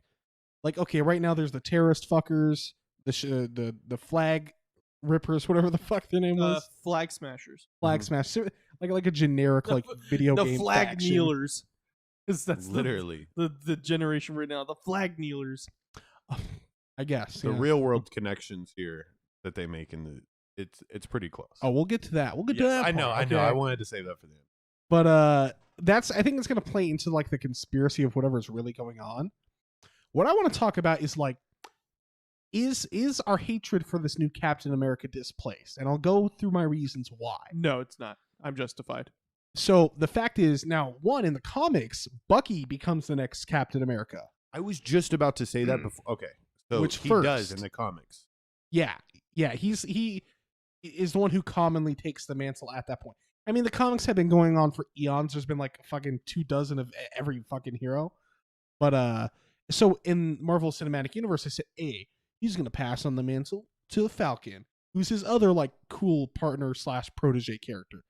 okay, right now there's the terrorist fuckers, the flag rippers, whatever the fuck their name was, Flag Smashers. flag smash, so, like a generic The like f- video The game Flag faction. Kneelers. 'Cause that's Literally. the generation right now. The Flag Kneelers. I guess The yeah. real world connections here that they make in the it's pretty close. Oh, we'll get to that. We'll get to Yes, that. I know. part, I okay? wanted to save that for the end. But I think it's gonna play into like the conspiracy of whatever's really going on. What I want to talk about is like is our hatred for this new Captain America displaced? And I'll go through my reasons why. No, it's not. I'm justified. So the fact is now, one, in the comics, Bucky becomes the next Captain America. I was just about to say that before. Okay. So Which he first? does in the comics. Yeah. He is the one who commonly takes the mantle at that point. I mean, the comics have been going on for eons. There's been like fucking 24 of every fucking hero. But so in Marvel Cinematic Universe, they said, he's gonna pass on the mantle to the Falcon, who's his other like cool partner / protege character.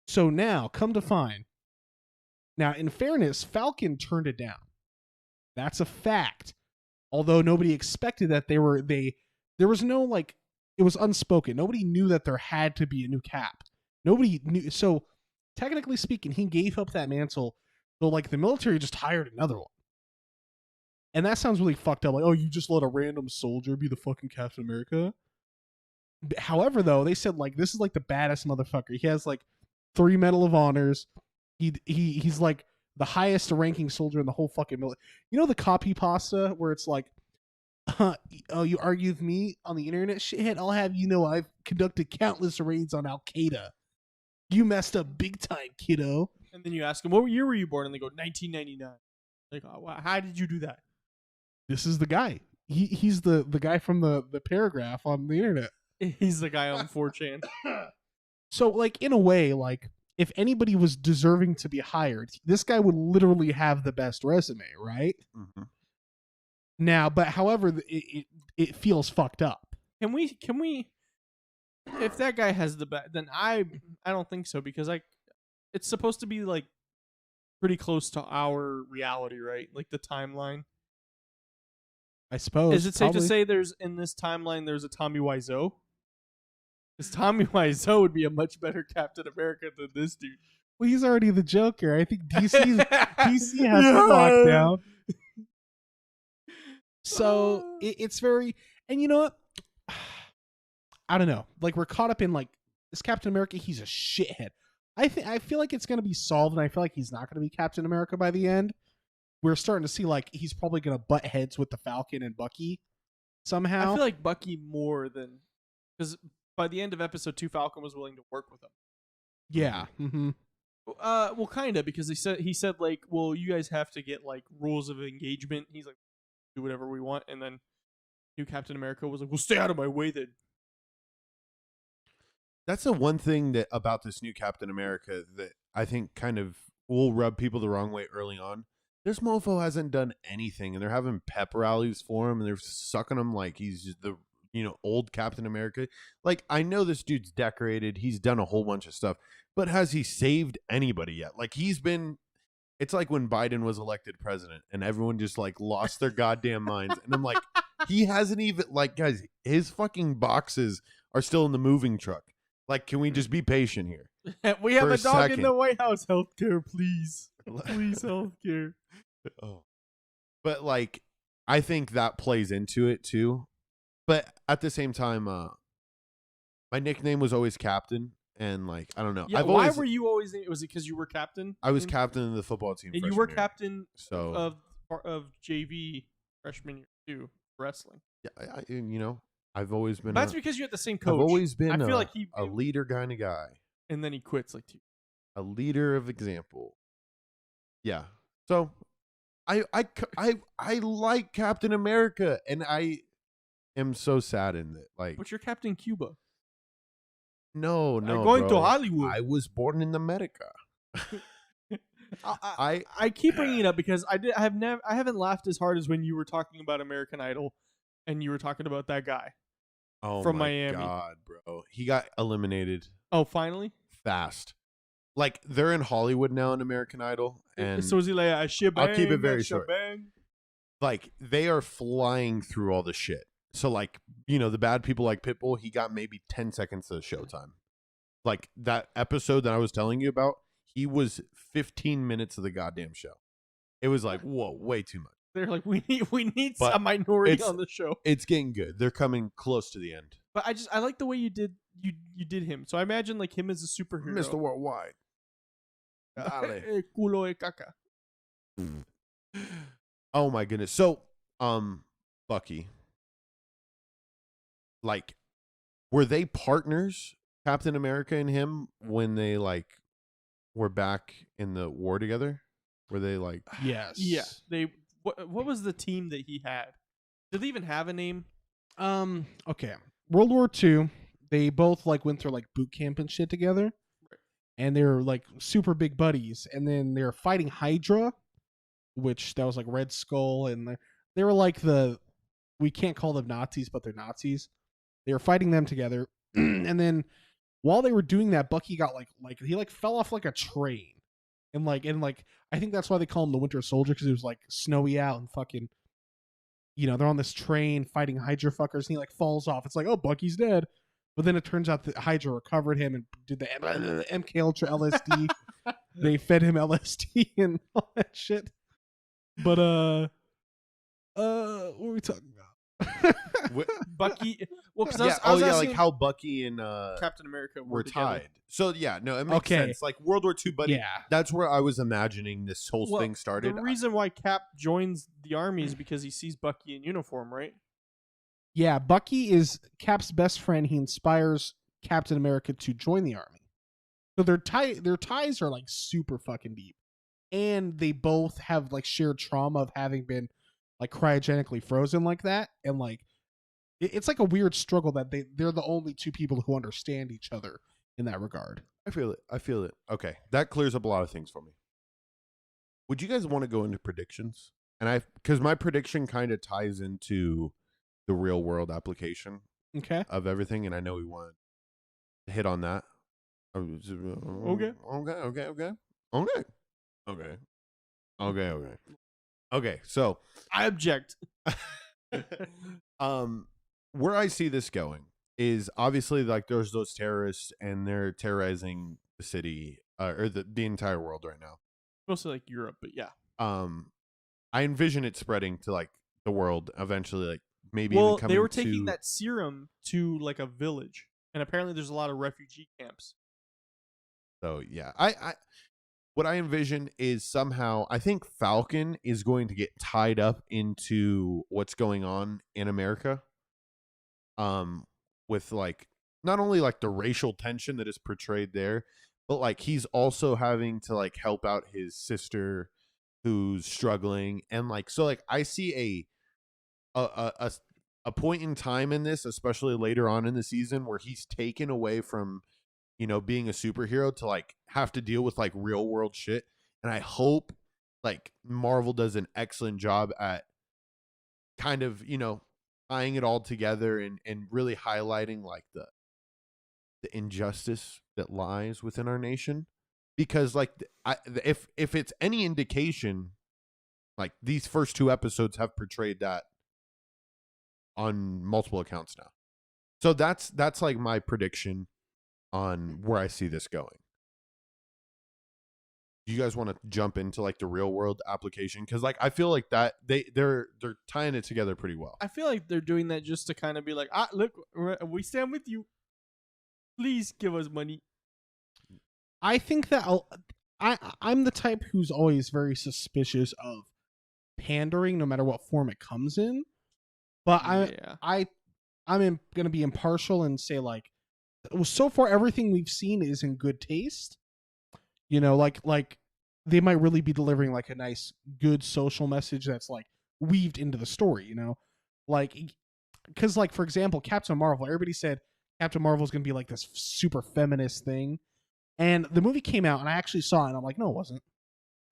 So now, come to find, now in fairness, Falcon turned it down. That's a fact. Although nobody expected that there was no like, it was unspoken. Nobody knew that there had to be a new Cap. Nobody knew. So technically speaking, he gave up that mantle. So like the military just hired another one. And that sounds really fucked up. Like, oh, you just let a random soldier be the fucking Captain America? However, though, they said, like, this is, like, the baddest motherfucker. He has, like, 3 Medal of Honors. He's, like, the highest ranking soldier in the whole fucking military. You know the copy pasta where it's like, oh, you argue with me on the internet, shithead? I'll have you know I've conducted countless raids on Al-Qaeda. You messed up big time, kiddo. And then you ask them, what year were you born? And they go, 1999. Like, how did you do that? This is the guy. He's the guy from the paragraph on the internet. He's the guy on 4chan. So, like, in a way, like, if anybody was deserving to be hired, this guy would literally have the best resume, right? Mm-hmm. Now, but however, it feels fucked up. Can we? If that guy has the best, then I don't think so, because it's supposed to be like pretty close to our reality, right? Like the timeline. I suppose. Is it safe to say there's in this timeline there's a Tommy Wiseau? Because Tommy Wiseau would be a much better Captain America than this dude. Well, he's already the Joker. I think DC has him locked down. So it's very, and you know what? I don't know. Like, we're caught up in, like, this Captain America. He's a shithead. I feel like it's gonna be solved, and I feel like he's not gonna be Captain America by the end. We're starting to see, like, he's probably gonna butt heads with the Falcon and Bucky somehow. I feel like Bucky more than, because by the end of episode 2, Falcon was willing to work with him. Yeah. Mm-hmm. Well, kind of, because he said like, well, you guys have to get like rules of engagement. He's like, do whatever we want, and then new Captain America was like, well, stay out of my way then. That's the one thing that about this new Captain America that I think kind of will rub people the wrong way early on. This mofo hasn't done anything, and they're having pep rallies for him, and they're sucking him like he's just the old Captain America. Like, I know this dude's decorated, he's done a whole bunch of stuff, but has he saved anybody yet? Like, it's like when Biden was elected president, and everyone just like lost their goddamn minds, and I'm like, he hasn't even, like, guys, his fucking boxes are still in the moving truck. Like, can we just be patient here? We have For a a dog second. in the White House. Healthcare, please. Please, healthcare. Oh. But, like, I think that plays into it too. But at the same time, my nickname was always Captain, and, like, I don't know. Yeah, why were you always? Was it because you were captain? I was captain of the football team, and you freshman were year. captain So of JV freshman year too, wrestling. yeah, I've always been. That's because you had the same coach. I've always been. I feel like a leader kind of guy, and then he quits like 2. a leader of example. Yeah. So, I like Captain America, and I am so saddened that, like, But you're Captain Cuba. no, I'm going bro. to Hollywood. I was born in America. I keep bringing it up because I haven't laughed as hard as when you were talking about American Idol, and you were talking about that guy. Oh From my Miami. God, bro. He got eliminated Oh, finally. fast. Like, they're in Hollywood now in American Idol, and So is he like a shebang? I'll keep it very a short. shebang? like, they are flying through all the shit. So, like, the bad people like Pitbull, he got maybe 10 seconds of showtime. Like, that episode that I was telling you about, he was 15 minutes of the goddamn show. It was like, whoa, way too much. They're like, we need But some minority it's- on the show. It's getting good. They're coming close to the end. But I like the way you did him. So I imagine like him as a superhero. Mr. Worldwide. Dale. Culo de caca. Oh my goodness. So, Bucky, like, were they partners, Captain America and him, when they, like, were back in the war together? Were they like? Yes. Yeah. What was the team that he had? Did they even have a name? Okay. World War II, they both, like, went through, like, boot camp and shit together. And they're, like, super big buddies. And then they're fighting Hydra, which that was, like, Red Skull. And they were, like, we can't call them Nazis, but they're Nazis. They were fighting them together. And then while they were doing that, Bucky got, like he, like, fell off, like, a train. And I think that's why they call him the Winter Soldier, because it was, like, snowy out and fucking, they're on this train fighting Hydra fuckers, and he, like, falls off. It's like, oh, Bucky's dead. But then it turns out that Hydra recovered him and did the MK Ultra LSD. They fed him LSD and all that shit. But What were we talking about? Bucky. Well, because Yeah. I was Like asking how Bucky and Captain America were together. tied. So yeah, no, it makes Okay. sense. Like World War II, buddy. Yeah. That's where I was imagining this whole Well, thing started. The reason why Cap joins the army is because he sees Bucky in uniform, right? Yeah, Bucky is Cap's best friend. He inspires Captain America to join the army. So their ties are like super fucking deep. And they both have like shared trauma of having been like cryogenically frozen like that. And like it's like a weird struggle that they're the only two people who understand each other in that regard. I feel it. Okay. That clears up a lot of things for me. Would you guys want to go into predictions? And because my prediction kind of ties into the real world application Okay. of everything, and I know we want to hit on that. Okay. Okay. So I object. where I see this going is obviously like there's those terrorists and they're terrorizing the city or the entire world right now. Mostly like Europe, but yeah. I envision it spreading to like the world eventually, like maybe Well, even coming they were taking to, that serum to like a village, and apparently there's a lot of refugee camps. So yeah, I what I envision is somehow I think Falcon is going to get tied up into what's going on in America. With like not only like the racial tension that is portrayed there, but like he's also having to like help out his sister who's struggling, and like so like I see a point in time in this, especially later on in the season, where he's taken away from being a superhero to like have to deal with like real world shit. And I hope like Marvel does an excellent job at kind of, tying it all together and really highlighting like the injustice that lies within our nation. Because like if it's any indication, like these first two episodes have portrayed that on multiple accounts now. So that's like my prediction on where I see this going. Do you guys want to jump into like the real world application? Because like I feel like that they're tying it together pretty well. I feel like they're doing that just to kind of be like, look, we stand with you. Please give us money. I think that I'm the type who's always very suspicious of pandering, no matter what form it comes in. But I'm going to be impartial and say like, so far everything we've seen is in good taste. Like they might really be delivering like a nice, good social message that's like weaved into the story. Like because like for example, Captain Marvel. Everybody said Captain Marvel is going to be like this super feminist thing. And the movie came out, and I actually saw it, and I'm like, no, it wasn't.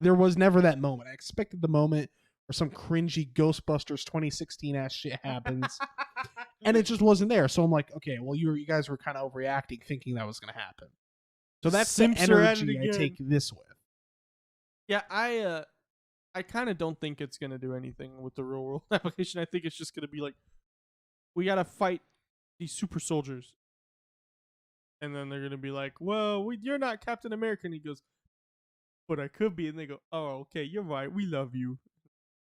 There was never that moment. I expected the moment where some cringy Ghostbusters 2016 ass shit happens, and it just wasn't there. So I'm like, okay, well, you guys were kind of overreacting, thinking that was going to happen. So that's the energy I take this with. Yeah, I kind of don't think it's going to do anything with the real world application. I think it's just going to be like, we got to fight these super soldiers. And then they're going to be like, well, you're not Captain America. And he goes, but I could be. And they go, oh, okay, you're right. We love you.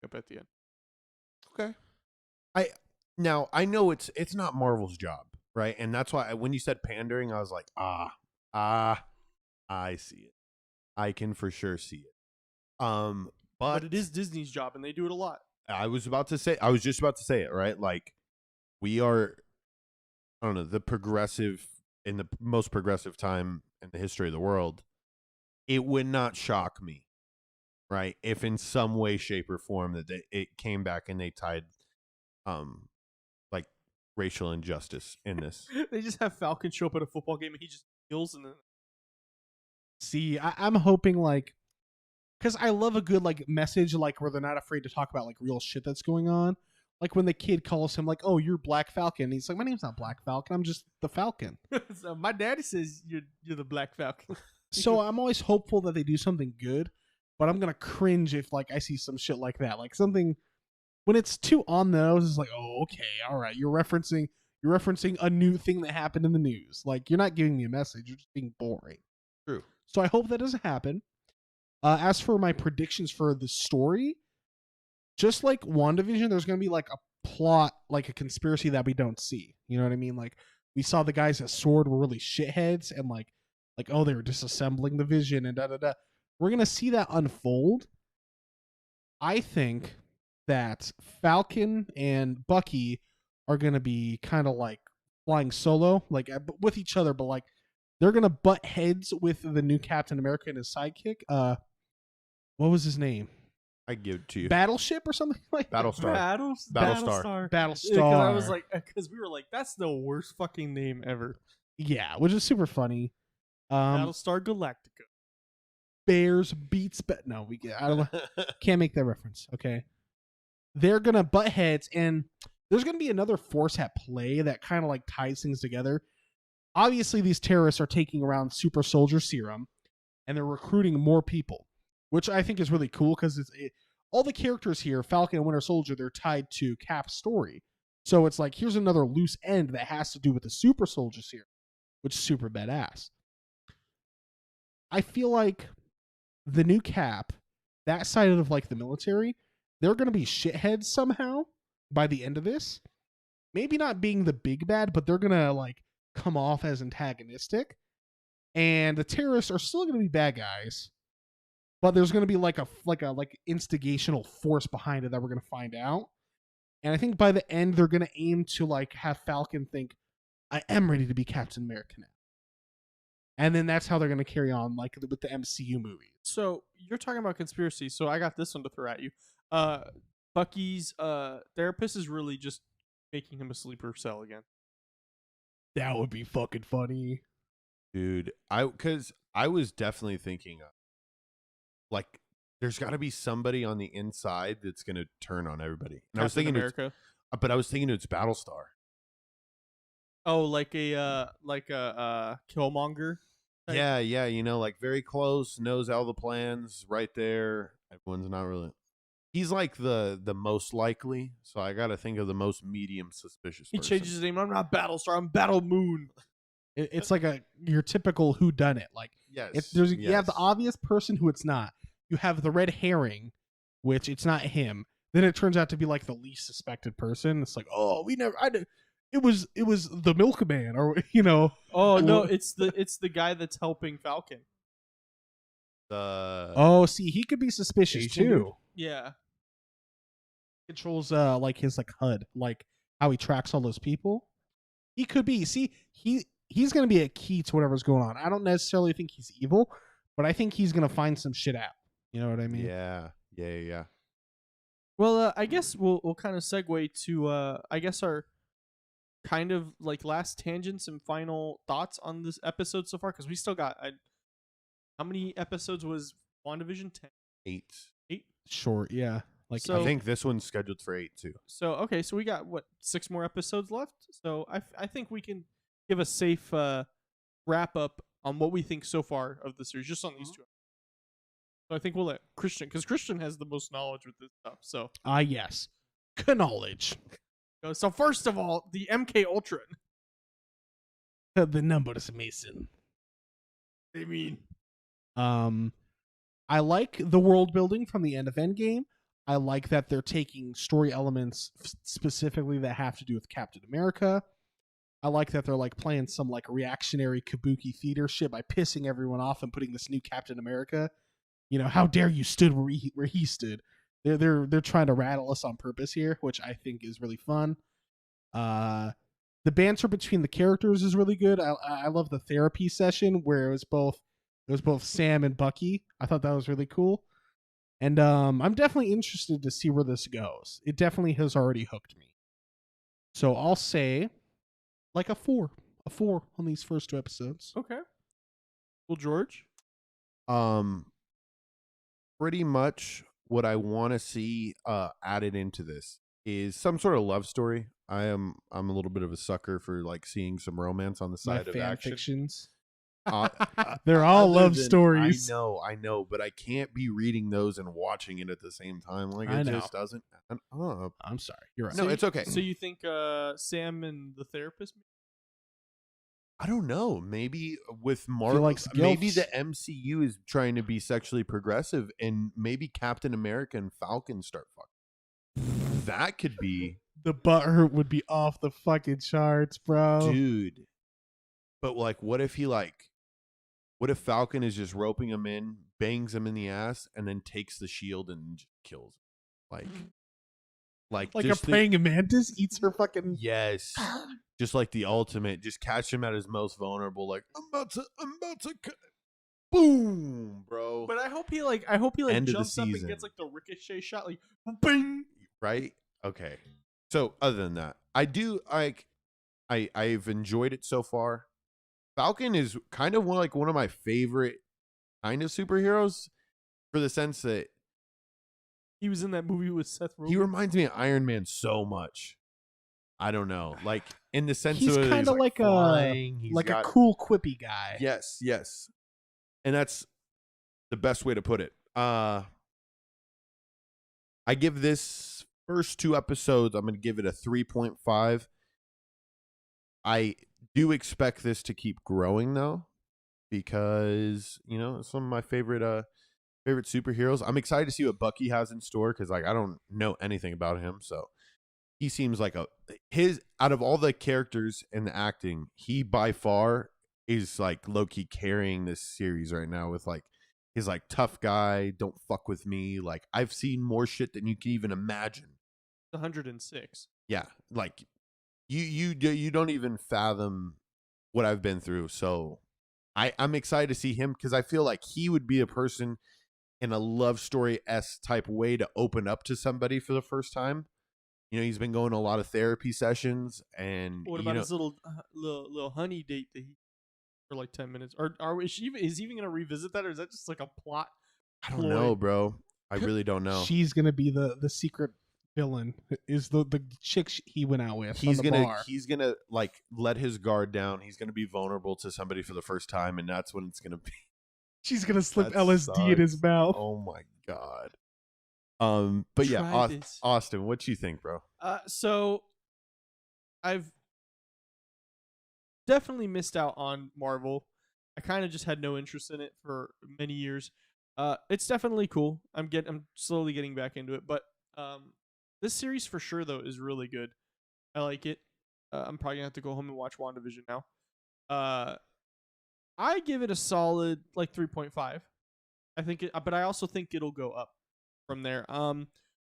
Up at the end. Okay. I know it's not Marvel's job, right? And that's why when you said pandering, I was like, I see it. I can for sure see it. But it is Disney's job, and they do it a lot. I was just about to say it, right? Like we are, I don't know, the progressive in the most progressive time in the history of the world. It would not shock me, right, if in some way, shape, or form that it came back and they tied, like racial injustice in this. They just have Falcon show up at a football game and he just kneels and then. See, I'm hoping like, because I love a good like message like where they're not afraid to talk about like real shit that's going on. Like when the kid calls him like, "Oh, you're Black Falcon." And he's like, "My name's not Black Falcon. I'm just the Falcon." So my daddy says you're the Black Falcon. So I'm always hopeful that they do something good, but I'm gonna cringe if like I see some shit like that, like something when it's too on the nose. It's like, oh, okay, all right, you're referencing a new thing that happened in the news. Like you're not giving me a message. You're just being boring. True. So I hope that doesn't happen. As for my predictions for the story, just like WandaVision, there's going to be like a plot, like a conspiracy that we don't see. You know what I mean? Like we saw the guys at Sword were really shitheads and like oh, they were disassembling the Vision and da da da. We're going to see that unfold. I think that Falcon and Bucky are going to be kind of like flying solo, like with each other, but like they're going to butt heads with the new Captain America and his sidekick. What was his name? I give it to you. Battleship or something like Battlestar. Battlestar. Battlestar. Because I was like, because we were like, that's the worst fucking name ever. Yeah, which is super funny. Battlestar Galactica. Bears beats no, I don't can't make that reference. Okay, they're gonna butt heads, and there's gonna be another force at play that kind of like ties things together. Obviously, these terrorists are taking around super soldier serum, and they're recruiting more people, which I think is really cool because all the characters here, Falcon and Winter Soldier, they're tied to Cap's story. So it's like here's another loose end that has to do with the super soldier serum, which is super badass. I feel like the new Cap, that side of like the military, they're going to be shitheads somehow by the end of this. Maybe not being the big bad, but they're going to like come off as antagonistic. And the terrorists are still going to be bad guys, but there's going to be like instigational force behind it that we're going to find out. And I think by the end, they're going to aim to like have Falcon think, I am ready to be Captain America now. And then that's how they're going to carry on, like with the MCU movies. So you're talking about conspiracy. So I got this one to throw at you. Bucky's therapist is really just making him a sleeper cell again. That would be fucking funny, dude. Because I was definitely thinking, like, there's got to be somebody on the inside that's going to turn on everybody. And I was thinking America, but I was thinking it's Battlestar. Oh, like a Killmonger. Yeah, you know, like very close, knows all the plans, right there. Everyone's not really. He's like the most likely, so I got to think of the most medium suspicious. He person. changes his name. I'm not Battlestar. I'm Battle Moon. It's like your typical whoudunit. Like, yes, you have the obvious person who it's not. You have the red herring, which it's not him. Then it turns out to be like the least suspected person. It's like, oh, It was the milkman, or you know. Oh no, it's the guy that's helping Falcon. See, he could be suspicious too. Yeah, controls like his like HUD, like how he tracks all those people. He could be. See, he's gonna be a key to whatever's going on. I don't necessarily think he's evil, but I think he's gonna find some shit out. You know what I mean? Yeah. Well, I guess we'll kind of segue to I guess our kind of like last tangents and final thoughts on this episode so far, because we still got how many episodes was WandaVision? 10? 8. Short, yeah. Like, I think this one's scheduled for 8 too. So okay, so we got 6 more episodes left. So I think we can give a safe wrap up on what we think so far of the series, just on these two. So I think we'll let Christian, because Christian has the most knowledge with this stuff. So yes, knowledge. So first of all, the MK Ultra. The numbers, Mason. I mean, I like the world building from the end of Endgame. I like that they're taking story elements specifically that have to do with Captain America. I like that they're like playing some like reactionary kabuki theater shit by pissing everyone off and putting this new Captain America. You know, how dare you stood where he stood. They're trying to rattle us on purpose here, which I think is really fun. The banter between the characters is really good. I love the therapy session where it was both Sam and Bucky. I thought that was really cool. And I'm definitely interested to see where this goes. It definitely has already hooked me. So I'll say like a 4 on these first 2 episodes. Okay. Well, George? Pretty much what I want to see added into this is some sort of love story. I'm a little bit of a sucker for like seeing some romance on the side of fan action. Fictions. They're all love stories. I know, but I can't be reading those and watching it at the same time. Like it just doesn't. I'm sorry. You're right. No, it's okay. So you think Sam and the therapist? I don't know. Maybe with Marvel, maybe the MCU is trying to be sexually progressive, and maybe Captain America and Falcon start fucking. that could be, The butthurt would be off the fucking charts, bro. dude. But like, what if Falcon is just roping him in, bangs him in the ass, and then takes the shield and just kills him? Like Like a just praying mantis eats her fucking. yes, just like the ultimate. Just catch him at his most vulnerable. Like I'm about to, boom, bro. But I hope he like End of the jumps up and season. gets like the ricochet shot, like bing. Right? Okay. So other than that, I do like. I've enjoyed it so far. Falcon is kind of one of my favorite kind of superheroes, for the sense that He was in that movie with Seth Rogen. he reminds me of Iron Man so much. I don't know, like in the sense He's of kind of like flying, he's a got- cool quippy guy. yes, and that's the best way to put it. I give this first 2 episodes, I'm going to give it a 3.5. I do expect this to keep growing though, because some of my favorite superheroes. I'm excited to see what Bucky has in store, because like I don't know anything about him, so he seems like out of all the characters in the acting, he by far is like low-key carrying this series right now with like his like tough guy, don't fuck with me. Like I've seen more shit than you can even imagine. 106. Yeah, like you don't even fathom what I've been through. So I'm excited to see him, because I feel like he would be a person in a love story-esque type way to open up to somebody for the first time. He's been going to a lot of therapy sessions, and What about his little honey date that he for like 10 minutes? Or is he even going to revisit that, or is that just like a plot? I don't know, bro. I really don't know. She's gonna be the secret villain. Is the chick he went out with? He's on the gonna bar. like let his guard down. He's gonna be vulnerable to somebody for the first time, and that's when it's gonna be. She's gonna slip That LSD in his sucks. mouth. Oh my god. But yeah, Try this. Austin, what you think, bro? So I've definitely missed out on Marvel. I kind of just had no interest in it for many years. It's definitely cool. I'm slowly getting back into it, but this series for sure though is really good. I like it. I'm probably gonna have to go home and watch WandaVision now. I give it a solid like 3.5. I think but I also think it'll go up from there. I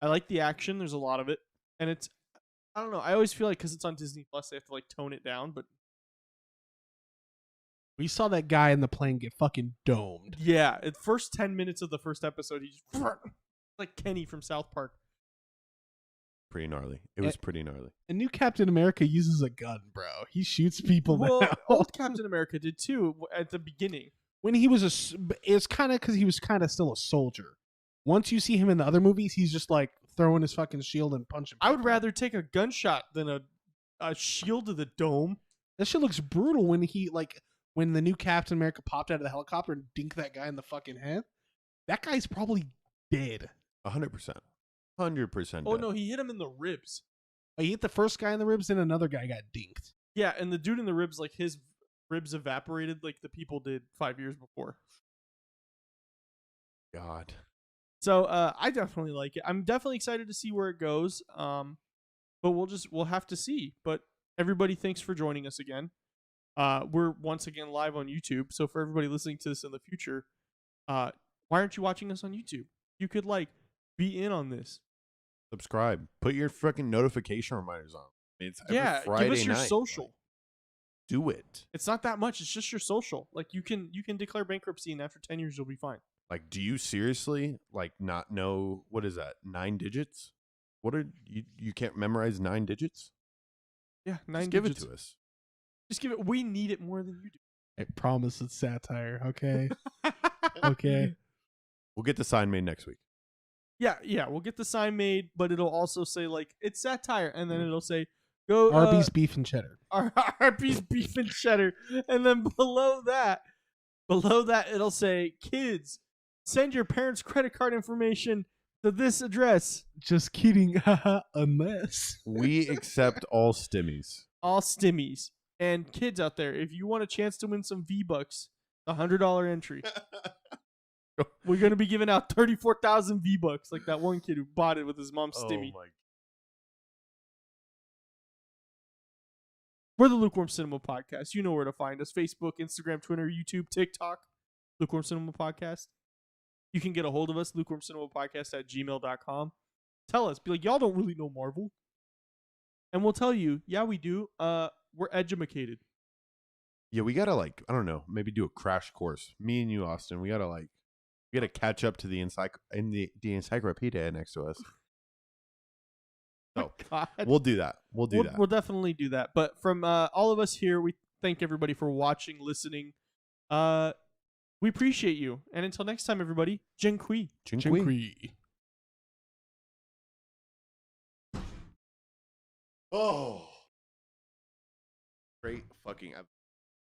like the action. There's a lot of it, and I don't know. I always feel like because it's on Disney Plus, they have to like tone it down. But We saw that guy in the plane get fucking domed. yeah, the first 10 minutes of the first episode, he just like Kenny from South Park. Pretty gnarly. It was pretty gnarly. A new Captain America uses a gun, bro. He shoots people Well, now. old Captain America did too at the beginning. When he was it's kind of because he was kind of still a soldier. Once you see him in the other movies, he's just like throwing his fucking shield and punching I would people. rather take a gunshot than a shield to the dome. That shit looks brutal when when the new Captain America popped out of the helicopter and dinked that guy in the fucking head. That guy's probably dead. 100%. 100%. Oh no, he hit him in the ribs. He hit the first guy in the ribs, and another guy got dinked. Yeah, and the dude in the ribs, like his ribs evaporated like the people did 5 years before. God. So I definitely like it. I'm definitely excited to see where it goes. But we'll have to see. But everybody, thanks for joining us again. We're once again live on YouTube. So for everybody listening to this in the future, why aren't you watching us on YouTube? You could be in on this. Subscribe. Put your freaking notification reminders on. It's every Friday give us your night. social. Like, do it. It's not that much. It's just your social. Like you can declare bankruptcy, and after 10 years, you'll be fine. Like, do you seriously not know what is that? 9 digits? What are you can't memorize 9 digits? Yeah, 9 Just digits. give it to us. Just give it. We need it more than you do. I promise it's satire. Okay. Okay. We'll get the sign made next week. Yeah, we'll get the sign made, but it'll also say it's satire, and then it'll say go Arby's beef and cheddar. Arby's beef and cheddar, and then below that it'll say kids, send your parents' credit card information to this address. Just kidding. Unless We accept all stimmies. All stimmies. And kids out there, if you want a chance to win some V-Bucks, $100 entry. We're going to be giving out 34,000 V-Bucks, like that one kid who bought it with his mom's stimmy. Oh my We're the Lukewarm Cinema Podcast. You know where to find us. Facebook, Instagram, Twitter, YouTube, TikTok. Lukewarm Cinema Podcast. You can get a hold of us, lukewarmcinemapodcast@gmail.com. Tell us. Be like, y'all don't really know Marvel. And we'll tell you, yeah, we do. We're edumacated. Yeah, we gotta like, I don't know, maybe do a crash course. Me and you, Austin, we gotta catch up to the the encyclopedia next to us. So God. we'll do that. We'll definitely do that. But from all of us here, we thank everybody for watching, listening. We appreciate you. And until next time, everybody, Jinkui. Jinkui. Oh, great fucking.